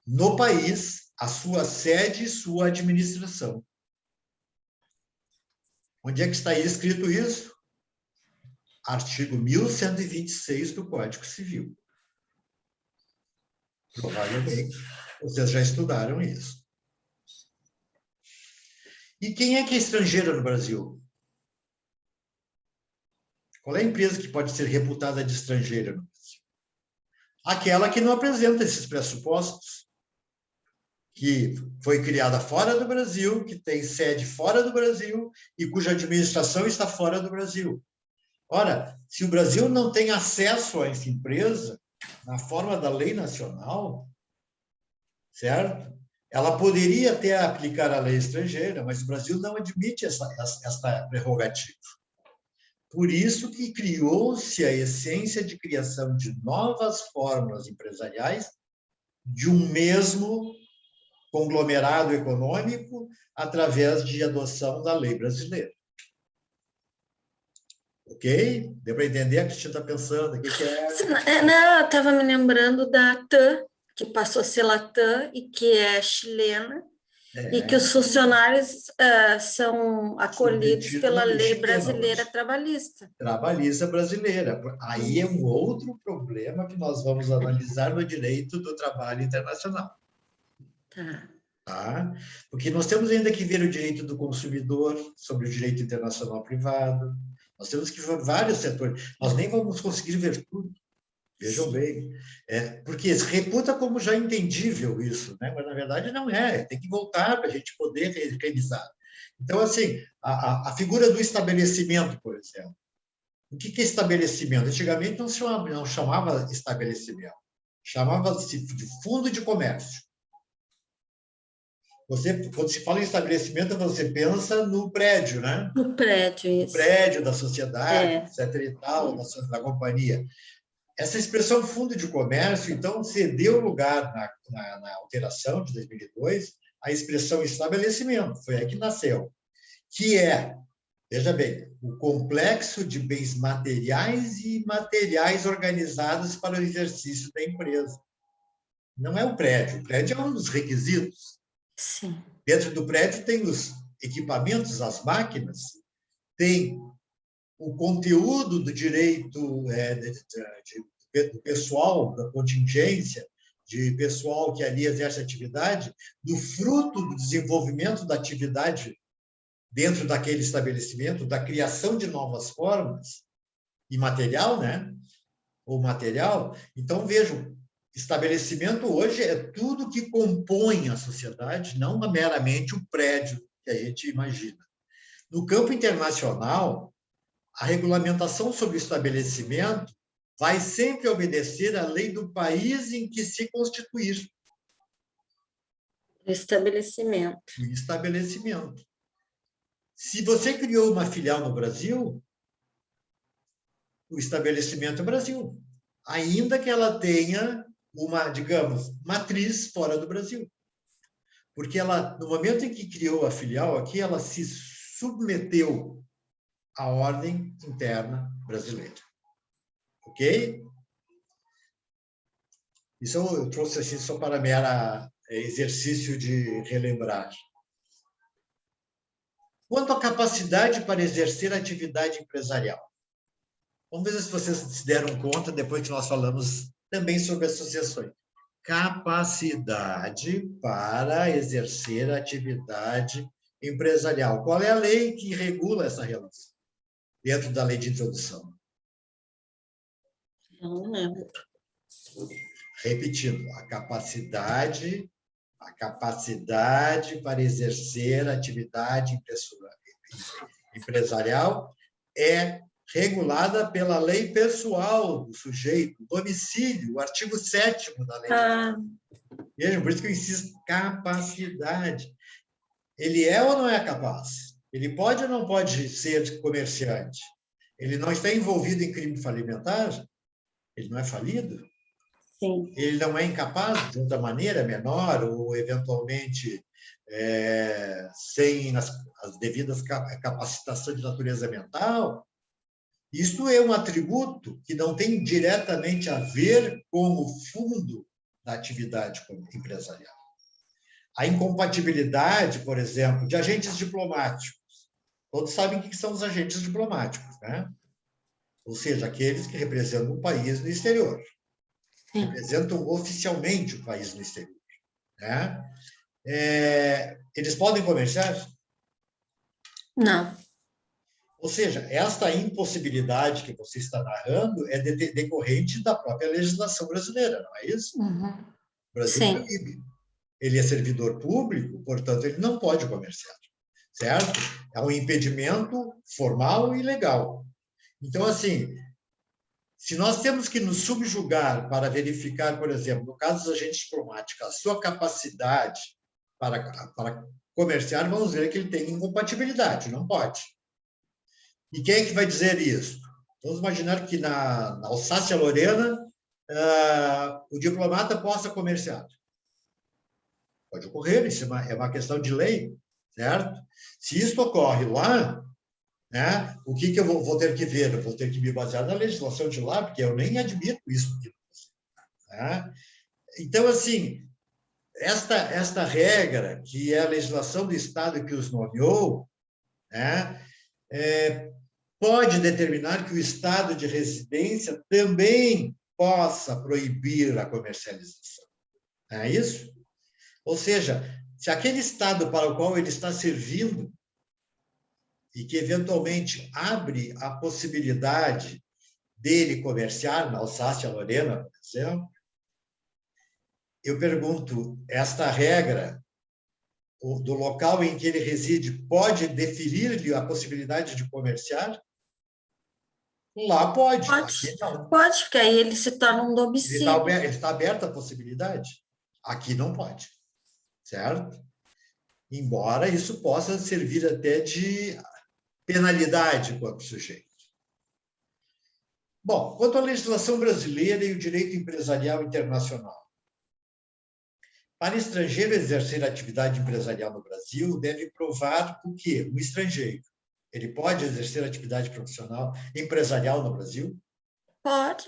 no país a sua sede e sua administração. Onde é que está escrito isso? Artigo 1126 do Código Civil. Provavelmente vocês já estudaram isso. E quem é que é estrangeira no Brasil? Qual é a empresa que pode ser reputada de estrangeira no Brasil? Aquela que não apresenta esses pressupostos, que foi criada fora do Brasil, que tem sede fora do Brasil e cuja administração está fora do Brasil. Ora, se o Brasil não tem acesso a essa empresa, na forma da lei nacional, certo? Ela poderia até aplicar a lei estrangeira, mas o Brasil não admite esta prerrogativa. Por isso que criou-se a essência de criação de novas fórmulas empresariais de um mesmo conglomerado econômico através de adoção da lei brasileira. Ok? Deu para entender? A Cristina está pensando, o que é? Não, eu estava me lembrando da TAM, que passou a ser Latam e que é chilena, e que os funcionários são acolhidos pela lei brasileira trabalhista. Trabalhista brasileira. Aí é um outro problema que nós vamos analisar no direito do trabalho internacional. Tá? Porque nós temos ainda que ver o direito do consumidor sobre o direito internacional privado. Nós temos que ver vários setores. Nós nem vamos conseguir ver tudo. Vejam bem. Porque se reputa como já entendível isso, né? Mas, na verdade, não é. Tem que voltar para a gente poder revisar. Então, assim, a figura do estabelecimento, por exemplo. O que é estabelecimento? Antigamente não chamava estabelecimento. Chamava-se de fundo de comércio. Quando se fala em estabelecimento, você pensa no prédio, né? No prédio, isso. No prédio da sociedade, etc. e tal, da companhia. Essa expressão fundo de comércio, então, cedeu lugar na alteração de 2002 à expressão estabelecimento. Foi aí que nasceu. Que é Veja bem, o complexo de bens materiais e imateriais organizados para o exercício da empresa. Não é o prédio é um dos requisitos. Sim. Dentro do prédio tem os equipamentos, as máquinas, tem o conteúdo do direito do pessoal, da contingência, de pessoal que ali exerce atividade, do fruto do desenvolvimento da atividade dentro daquele estabelecimento, da criação de novas formas, e material, né? Ou material. Então, vejam, estabelecimento hoje é tudo que compõe a sociedade, não meramente o prédio que a gente imagina. No campo internacional, a regulamentação sobre o estabelecimento vai sempre obedecer à lei do país em que se constituir. Estabelecimento. O estabelecimento. Se você criou uma filial no Brasil, o estabelecimento é Brasil, ainda que ela tenha uma, digamos, matriz fora do Brasil. Porque ela, no momento em que criou a filial aqui, ela se submeteu à ordem interna brasileira. Ok? Isso eu trouxe assim só para mera exercício de relembrar. Quanto à capacidade para exercer atividade empresarial. Vamos ver se vocês se deram conta, depois que nós falamos também sobre associações. Capacidade para exercer atividade empresarial. Qual é a lei que regula essa relação? Dentro da lei de introdução. Não lembro. Repetindo, a capacidade para exercer atividade empresarial é regulada pela lei pessoal do sujeito, domicílio, o artigo 7º da lei. Vejam, por isso que eu insisto, capacidade. Ele é ou não é capaz? Ele pode ou não pode ser comerciante? Ele não está envolvido em crime falimentar? Ele não é falido? Sim. Ele não é incapaz, de outra maneira, menor, ou eventualmente sem as devidas capacitações de natureza mental? Isto é um atributo que não tem diretamente a ver com o fundo da atividade empresarial. A incompatibilidade, por exemplo, de agentes diplomáticos. Todos sabem o que são os agentes diplomáticos, né? Ou seja, aqueles que representam o país no exterior. Sim. Representam oficialmente o país no exterior. Né? Eles podem comerciar? Não. Ou seja, esta impossibilidade que você está narrando é decorrente da própria legislação brasileira, não é isso? Uhum. O Brasil proíbe. Ele é servidor público, portanto, ele não pode comerciar, certo? É um impedimento formal e legal. Então, assim, se nós temos que nos subjugar para verificar, por exemplo, no caso dos agentes diplomáticos, a sua capacidade para comerciar, vamos ver que ele tem incompatibilidade, não pode. E quem é que vai dizer isso? Vamos imaginar que na Alsácia-Lorena o diplomata possa comerciar. Pode ocorrer, isso é uma questão de lei, certo? Se isso ocorre lá, né, o que eu vou ter que ver? Eu vou ter que me basear na legislação de lá, porque eu nem admito isso. Né? Então, assim, esta regra, que é a legislação do Estado que os nomeou, né, pode determinar que o Estado de residência também possa proibir a comercialização. Não é isso? Ou seja, se aquele Estado para o qual ele está servindo e que eventualmente abre a possibilidade dele comerciar na Alsácia-Lorena, por exemplo, eu pergunto, esta regra do local em que ele reside pode deferir-lhe a possibilidade de comerciar? Lá pode, aqui não. Pode, porque aí ele se torna um domicílio. Ele está aberto à possibilidade? Aqui não pode, certo? Embora isso possa servir até de penalidade contra o sujeito. Bom, quanto à legislação brasileira e o direito empresarial internacional. Para estrangeiro exercer atividade empresarial no Brasil, deve provar o quê? Um estrangeiro. Ele pode exercer atividade profissional empresarial no Brasil? Pode.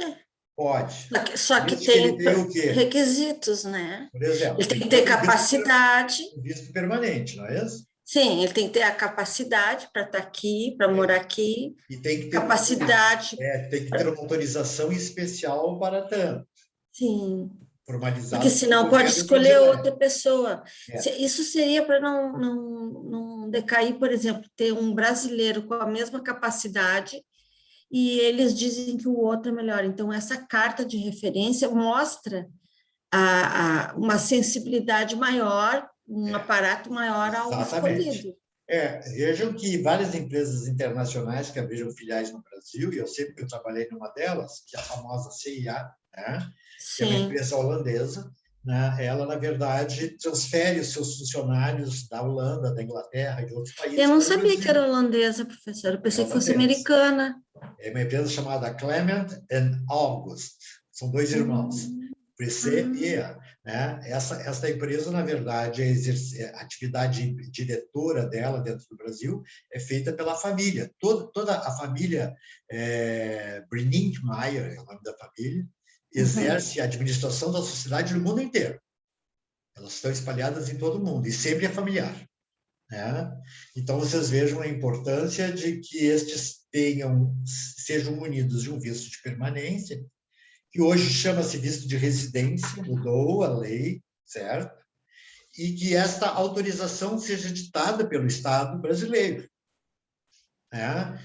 Pode. Só que Desde tem ele tenha o quê? requisitos, né? Por exemplo, Ele tem que ter capacidade. Um visto permanente, não é isso? Sim, ele tem que ter a capacidade para estar aqui, para morar aqui. E tem que ter capacidade. tem que ter uma autorização especial para tanto. Sim. Formalizado. Porque senão pode escolher outra pessoa. Isso seria para não decair, por exemplo, ter um brasileiro com a mesma capacidade e eles dizem que o outro é melhor. Então, essa carta de referência mostra uma sensibilidade maior, um aparato maior ao escolhido. Vejam que várias empresas internacionais que abriram filiais no Brasil, e eu sempre que eu trabalhei numa delas, que é a famosa CIA, né? Que é uma empresa holandesa, né? Ela, na verdade, transfere os seus funcionários da Holanda, da Inglaterra e de outros países. Eu não sabia que era holandesa, professor. Eu pensei que fosse americana. É uma empresa chamada Clement and August. São 2 irmãos, PC e EA. Né? Essa empresa, na verdade, a atividade diretora dela dentro do Brasil é feita pela família. Toda a família Brinkmeyer, é o nome da família, exerce a administração da sociedade no mundo inteiro. Elas estão espalhadas em todo o mundo, e sempre é familiar. Né? Então, vocês vejam a importância de que estes sejam munidos de um visto de permanência, que hoje chama-se visto de residência, mudou a lei, certo? E que esta autorização seja ditada pelo Estado brasileiro. Né?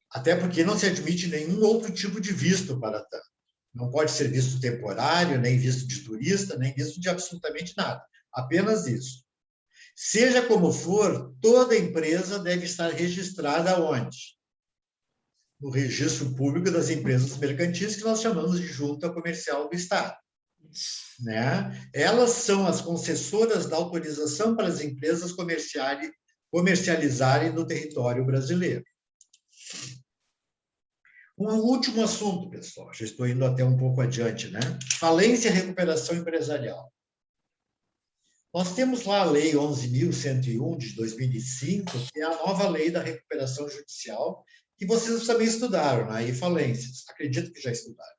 Até porque não se admite nenhum outro tipo de visto para tanto. Não pode ser visto temporário, nem visto de turista, nem visto de absolutamente nada. Apenas isso. Seja como for, toda empresa deve estar registrada onde? No registro público das empresas mercantis, que nós chamamos de Junta Comercial do Estado. Né? Elas são as concessoras da autorização para as empresas comercializarem no território brasileiro. Um último assunto, pessoal, já estou indo até um pouco adiante, né? Falência e recuperação empresarial. Nós temos lá a Lei 11.101 de 2005, que é a nova lei da recuperação judicial, que vocês também estudaram, né? E falências, acredito que já estudaram.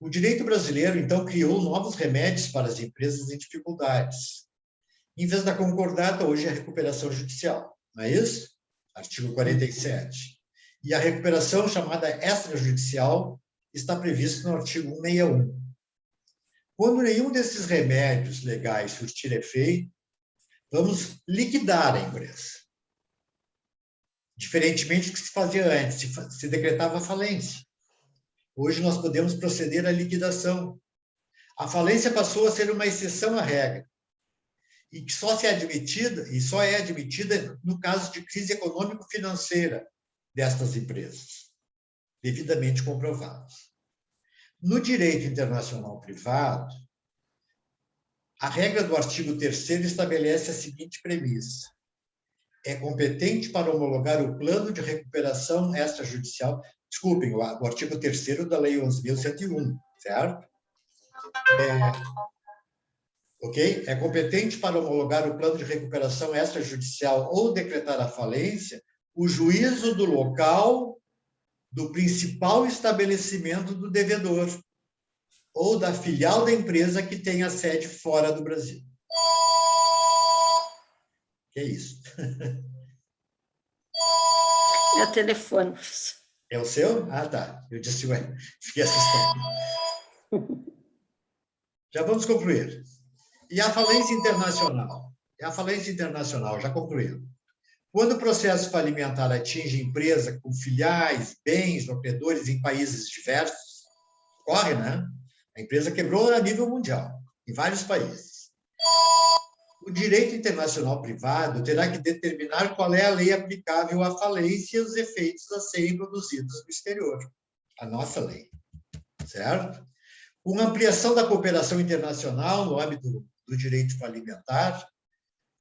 O direito brasileiro, então, criou novos remédios para as empresas em dificuldades. Em vez da concordata, hoje é a recuperação judicial, não é isso? Artigo 47. E a recuperação chamada extrajudicial está prevista no artigo 161. Quando nenhum desses remédios legais surtir efeito, vamos liquidar a empresa. Diferentemente do que se fazia antes, se decretava falência. Hoje nós podemos proceder à liquidação. A falência passou a ser uma exceção à regra, e que só é admitida no caso de crise econômico-financeira destas empresas, devidamente comprovadas. No direito internacional privado, a regra do artigo 3º estabelece a seguinte premissa: é competente para homologar o plano de recuperação extrajudicial, desculpem, o artigo 3º da Lei 11.101, certo? Ok? É competente para homologar o plano de recuperação extrajudicial ou decretar a falência o juízo do local do principal estabelecimento do devedor ou da filial da empresa que tenha sede fora do Brasil. Que é isso? Meu telefone. É o seu? Ah, tá. Eu disse, ué, fiquei assustado. Já vamos concluir. E a falência internacional? Já concluímos. Quando o processo falimentar atinge empresa com filiais, bens ou credores em países diversos, ocorre, né? A empresa quebrou a nível mundial, em vários países. O direito internacional privado terá que determinar qual é a lei aplicável à falência e os efeitos a serem produzidos no exterior. A nossa lei, certo? Com a ampliação da cooperação internacional no âmbito do direito falimentar,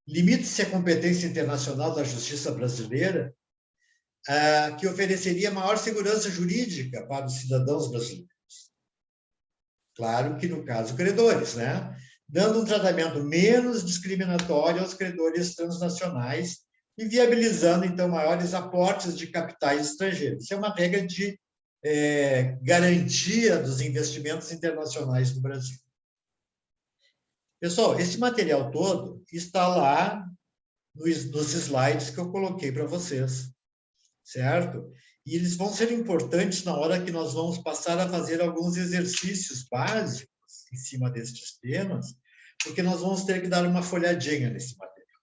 limite-se a competência internacional da justiça brasileira, que ofereceria maior segurança jurídica para os cidadãos brasileiros. Claro que, no caso, credores, né? Dando um tratamento menos discriminatório aos credores transnacionais e viabilizando, então, maiores aportes de capitais estrangeiros. Isso é uma regra de garantia dos investimentos internacionais no Brasil. Pessoal, esse material todo está lá nos slides que eu coloquei para vocês, certo? E eles vão ser importantes na hora que nós vamos passar a fazer alguns exercícios básicos em cima destes temas, porque nós vamos ter que dar uma folhadinha nesse material.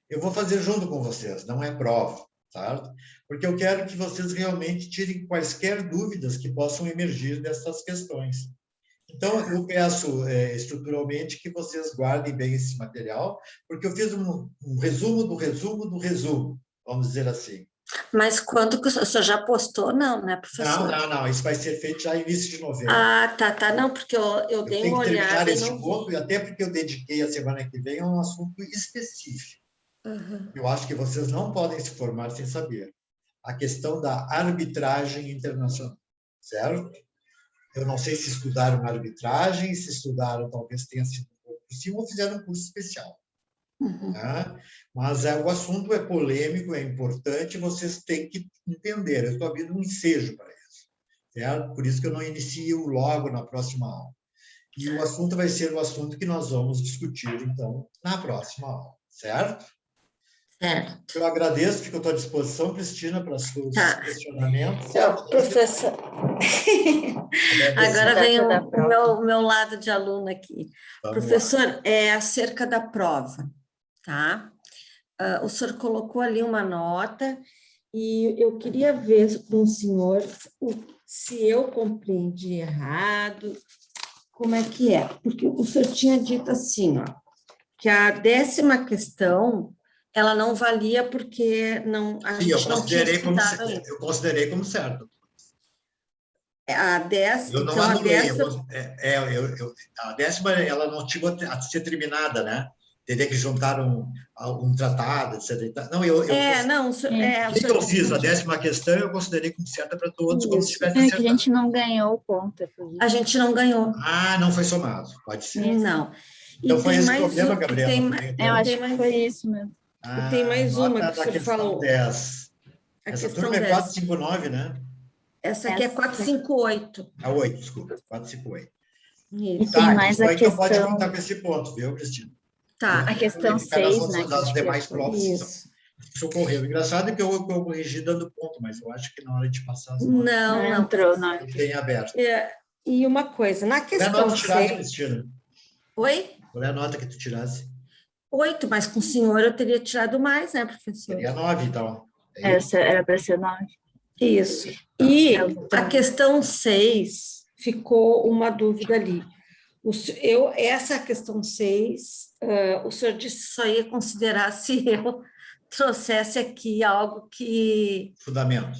Eu vou fazer junto com vocês, não é prova, certo? Porque eu quero que vocês realmente tirem quaisquer dúvidas que possam emergir dessas questões. Então, eu peço estruturalmente que vocês guardem bem esse material, porque eu fiz um resumo do resumo do resumo, vamos dizer assim. Mas quando que o senhor já postou? Não, né, professor? Não, isso vai ser feito já início de novembro. Tá, não, porque eu dei uma olhada. Eu tenho que terminar e este não ponto, vi. e até porque eu dediquei a semana que vem a um assunto específico. Uhum. Eu acho que vocês não podem se formar sem saber. A questão da arbitragem internacional, certo? Eu não sei se estudaram arbitragem, se estudaram, talvez tenha sido um pouco por cima, ou fizeram um curso especial. Uhum. Tá? Mas o assunto é polêmico, é importante, vocês têm que entender. Eu estou abrindo um ensejo para isso, certo? Por isso que eu não inicio logo na próxima aula. E o assunto vai ser o assunto que nós vamos discutir, então, na próxima aula, certo? Certo. Eu agradeço, fico à tua disposição, Cristina, para os seus questionamentos. Então, professor, agora vem o meu lado de aluno aqui. Vamos Professor, lá. é acerca da prova, tá? O senhor colocou ali uma nota e eu queria ver com o senhor se eu compreendi errado, como é que é. Porque o senhor tinha dito assim, ó, que a 10ª questão ela não valia porque a gente não tinha estudado ainda. Eu considerei como certo. A 10, eu não então anulei, a 10... a 10ª ela não chegou a ser terminada, né? Teria que juntar um tratado, etc. Não, o que eu fiz? A 10ª questão eu considerei como certa para todos, como se tivesse acertado. Que a gente não ganhou o ponto. A gente não ganhou. Não foi somado, pode ser. Não. Então foi esse problema, Gabriela. Eu acho que foi isso mesmo. E tem mais uma que o senhor falou. 10. Essa turma é 459, né? Essa aqui é 458. 8, desculpa, 458. Isso. E tem mais a questão... Então pode contar com esse ponto, viu, Cristina? Tá. A questão 6, né? Das demais provas. Isso. Socorreu. Engraçado é que eu corrigi dando ponto, mas eu acho que na hora de passar... Não entrou, não. Tem aberto. E uma coisa, na questão 6... Qual é a nota que tirasse, Cristina? Oi? Qual é a nota que tu tirasse? 8, mas com o senhor eu teria tirado mais, né, professor? Seria 9, então. Essa era para ser 9. Isso. E a questão 6, ficou uma dúvida ali. Essa questão 6, o senhor disse que só ia considerar se eu trouxesse aqui algo que... Fundamento.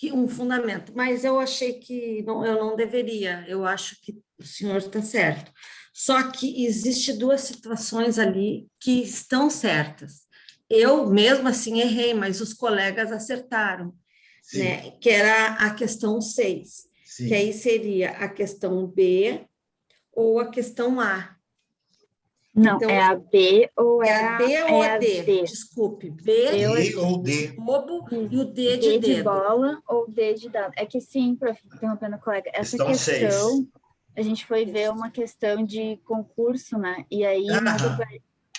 Um fundamento. Mas eu achei que eu não deveria. Eu acho que o senhor está certo. Só que existe 2 situações ali que estão certas. Eu, mesmo assim, errei, mas os colegas acertaram, né? Que era a questão 6, que aí seria a questão B ou a questão A. Não, então, é a B ou é a B ou a D? Desculpe, B ou D. Bobo e o D de D dedo. de bola ou D de dado. É que sim, prof, interrompendo o colega, essa questão... 6. A gente foi ver uma questão de concurso, né? E aí,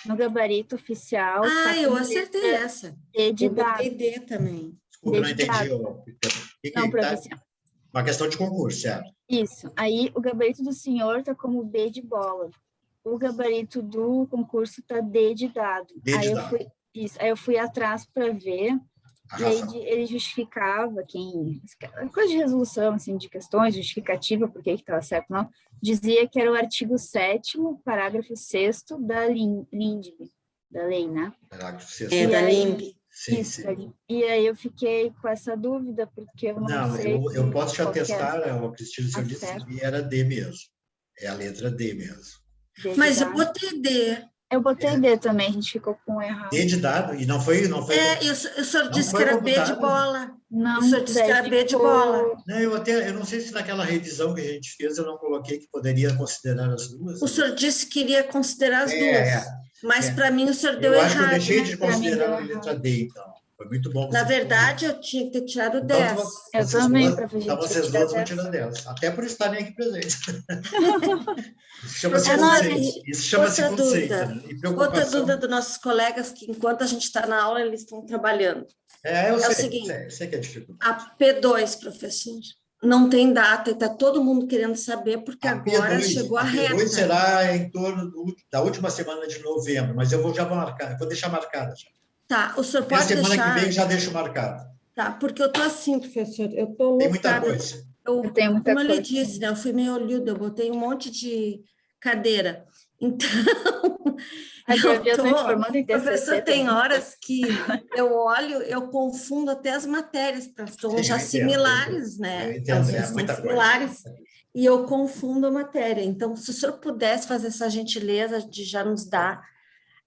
no gabarito oficial... eu acertei essa. D de dado. Eu D também. Desculpa, eu não entendi. Não, professor. Uma questão de concurso, certo? Isso. Aí, o gabarito do senhor está como B de bola. O gabarito do concurso está D de dado. Aí eu fui atrás para ver... E aí ele justificava coisa de resolução, assim, de questões, justificativa, por que estava certo, não, dizia que era o artigo 7º, parágrafo 6º da LINDB, da lei, né? Parágrafo 6º. Da LINDB. Isso, e aí eu fiquei com essa dúvida, porque eu não sei... Eu posso te atestar, Cristina, se eu disse que era D mesmo. É a letra D mesmo. Mas eu botei D. Eu botei D também, a gente ficou com errado. D de dado, e não foi... o senhor disse que era B de bola. Não, o senhor disse que era B de bola. Não, eu não sei se naquela revisão que a gente fez eu não coloquei que poderia considerar as duas. O senhor disse que iria considerar as duas. Mas para mim o senhor deu errado. Eu acho que eu deixei de né? considerar a letra D, então. Foi muito bom. Na verdade, eu tinha que ter tirado 10. Eu também, professor. Então, vocês duas vão tirar 10. Até por estarem aqui presentes. Isso chama-se conceito. Isso chama-se conceito. Né? Outra dúvida dos nossos colegas, que enquanto a gente está na aula, eles estão trabalhando. Eu sei, o seguinte, sei que é difícil. A P2, professor, não tem data e está todo mundo querendo saber, porque agora P2, chegou a reta. A P2 será em torno da última semana de novembro, mas eu vou já marcar, vou deixar marcada já. Tá, o senhor pode deixar... semana que vem já deixo marcado. Tá, porque eu estou assim, professor, eu estou Tem muita coisa. Eu tenho muita como coisa. Como ele disse, né, eu fui meio olhuda, eu botei um monte de cadeira. Então, professor, tem horas que eu olho, eu confundo até as matérias, são já similares, né? Entendo, são similares, e eu confundo a matéria. Então, se o senhor pudesse fazer essa gentileza de já nos dar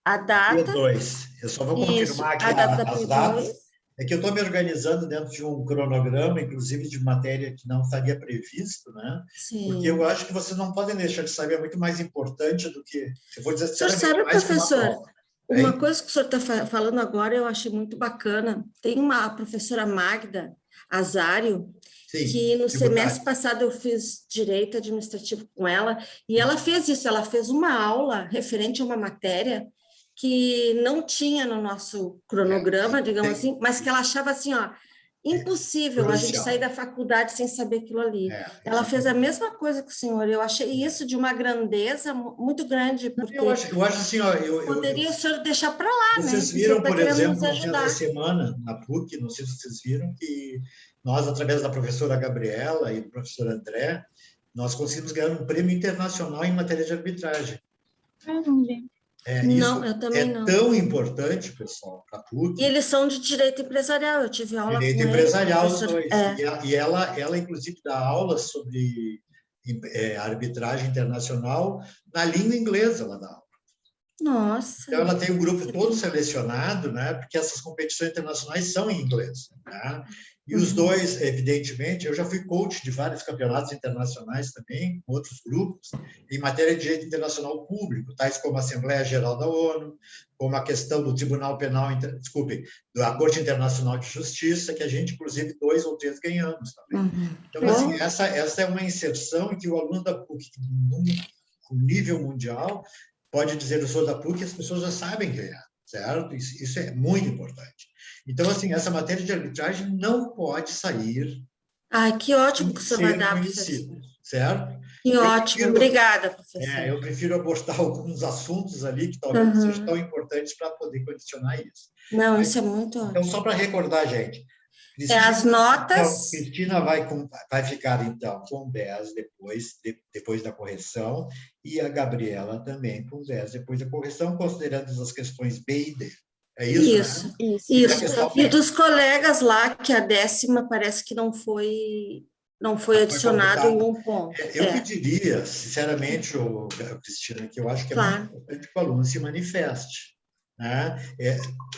a data... P2. Eu só vou confirmar aqui as datas. É que eu estou me organizando dentro de um cronograma, inclusive de matéria que não estaria previsto, né? Sim. Porque eu acho que vocês não podem deixar de saber, é muito mais importante do que... Eu vou dizer, o senhor sabe, professor, uma coisa que o senhor está falando agora, eu achei muito bacana. Tem uma professora Magda Azário, sim, que no semestre passado eu fiz Direito Administrativo com ela, e ela fez isso, ela fez uma aula referente a uma matéria que não tinha no nosso cronograma, digamos assim, mas que ela achava assim, ó, impossível a gente sair da faculdade sem saber aquilo ali. Ela fez a mesma coisa que o senhor, eu achei isso de uma grandeza muito grande, porque eu acho assim, ó, poderia o senhor deixar para lá, né? Vocês viram, por exemplo, no dia da semana, na PUC, não sei se vocês viram, que nós, através da professora Gabriela e do professor André, nós conseguimos ganhar um prêmio internacional em matéria de arbitragem. Eu não vi. Não, eu também não. É tão importante, pessoal, para a PUC. E eles são de direito empresarial, eu tive aula direito com empresarial, ele. Os dois. E ela, inclusive, dá aulas sobre arbitragem internacional na língua inglesa, ela dá aula. Nossa! Então, ela tem um grupo todo selecionado, né? Porque essas competições internacionais são em inglês, né? E os dois, evidentemente, eu já fui coach de vários campeonatos internacionais também, com outros grupos, em matéria de direito internacional público, tais como a Assembleia Geral da ONU, como a questão do Tribunal Penal, da Corte Internacional de Justiça, que a gente, inclusive, 2 ou 3 ganhamos também. Então, assim, essa é uma inserção que o aluno da PUC, no nível mundial, pode dizer, eu sou da PUC, as pessoas já sabem ganhar, certo? Isso é muito importante. Então, assim, essa matéria de arbitragem não pode sair... Ai, que ótimo que o senhor vai dar, professor. Certo? Que ótimo, obrigada, professor. Eu prefiro abordar alguns assuntos ali que talvez sejam tão importantes para poder condicionar isso. Não, isso é muito ótimo. Então, só para recordar, gente. As notas... Então, Cristina vai ficar, então, com 10 depois da correção, e a Gabriela também com 10 depois da correção, considerando as questões B e D. É isso, né? Isso. E dos colegas lá, que a 10ª parece que não foi adicionado em um ponto. Eu pediria, sinceramente, Cristina, que eu acho que é muito importante que o aluno se manifeste. Né?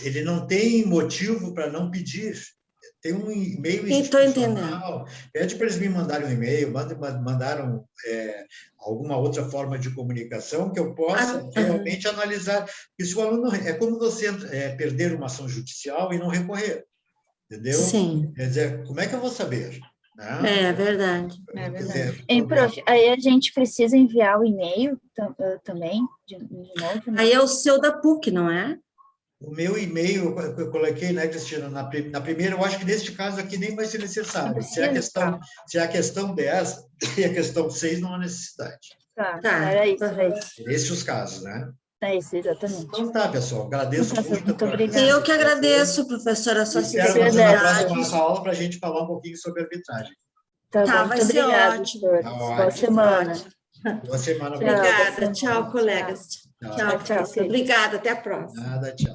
Ele não tem motivo para não pedir. Tem um e-mail institucional, pede para eles me mandarem um e-mail, mandaram alguma outra forma de comunicação que eu possa realmente analisar. Porque se o aluno... É como você perder uma ação judicial e não recorrer, entendeu? Sim. Quer dizer, como é que eu vou saber? Né? É verdade. Prof, aí a gente precisa enviar o e-mail também, de novo? Né? Aí é o seu da PUC, não é? O meu e-mail, eu coloquei, né, Cristina, na primeira, eu acho que neste caso aqui nem vai ser necessário. Se é a questão 10 e a questão 6, não há necessidade. Era isso. Esses os casos, né? É isso, exatamente. Então tá, pessoal, agradeço muito. Eu que agradeço, professora, a sua sinceridade. Na próxima aula para a gente falar um pouquinho sobre arbitragem. Vai ser ótimo. Boa semana. Boa semana. Obrigada. Tchau, colegas. Tchau. Obrigada, até a próxima. Nada, tchau.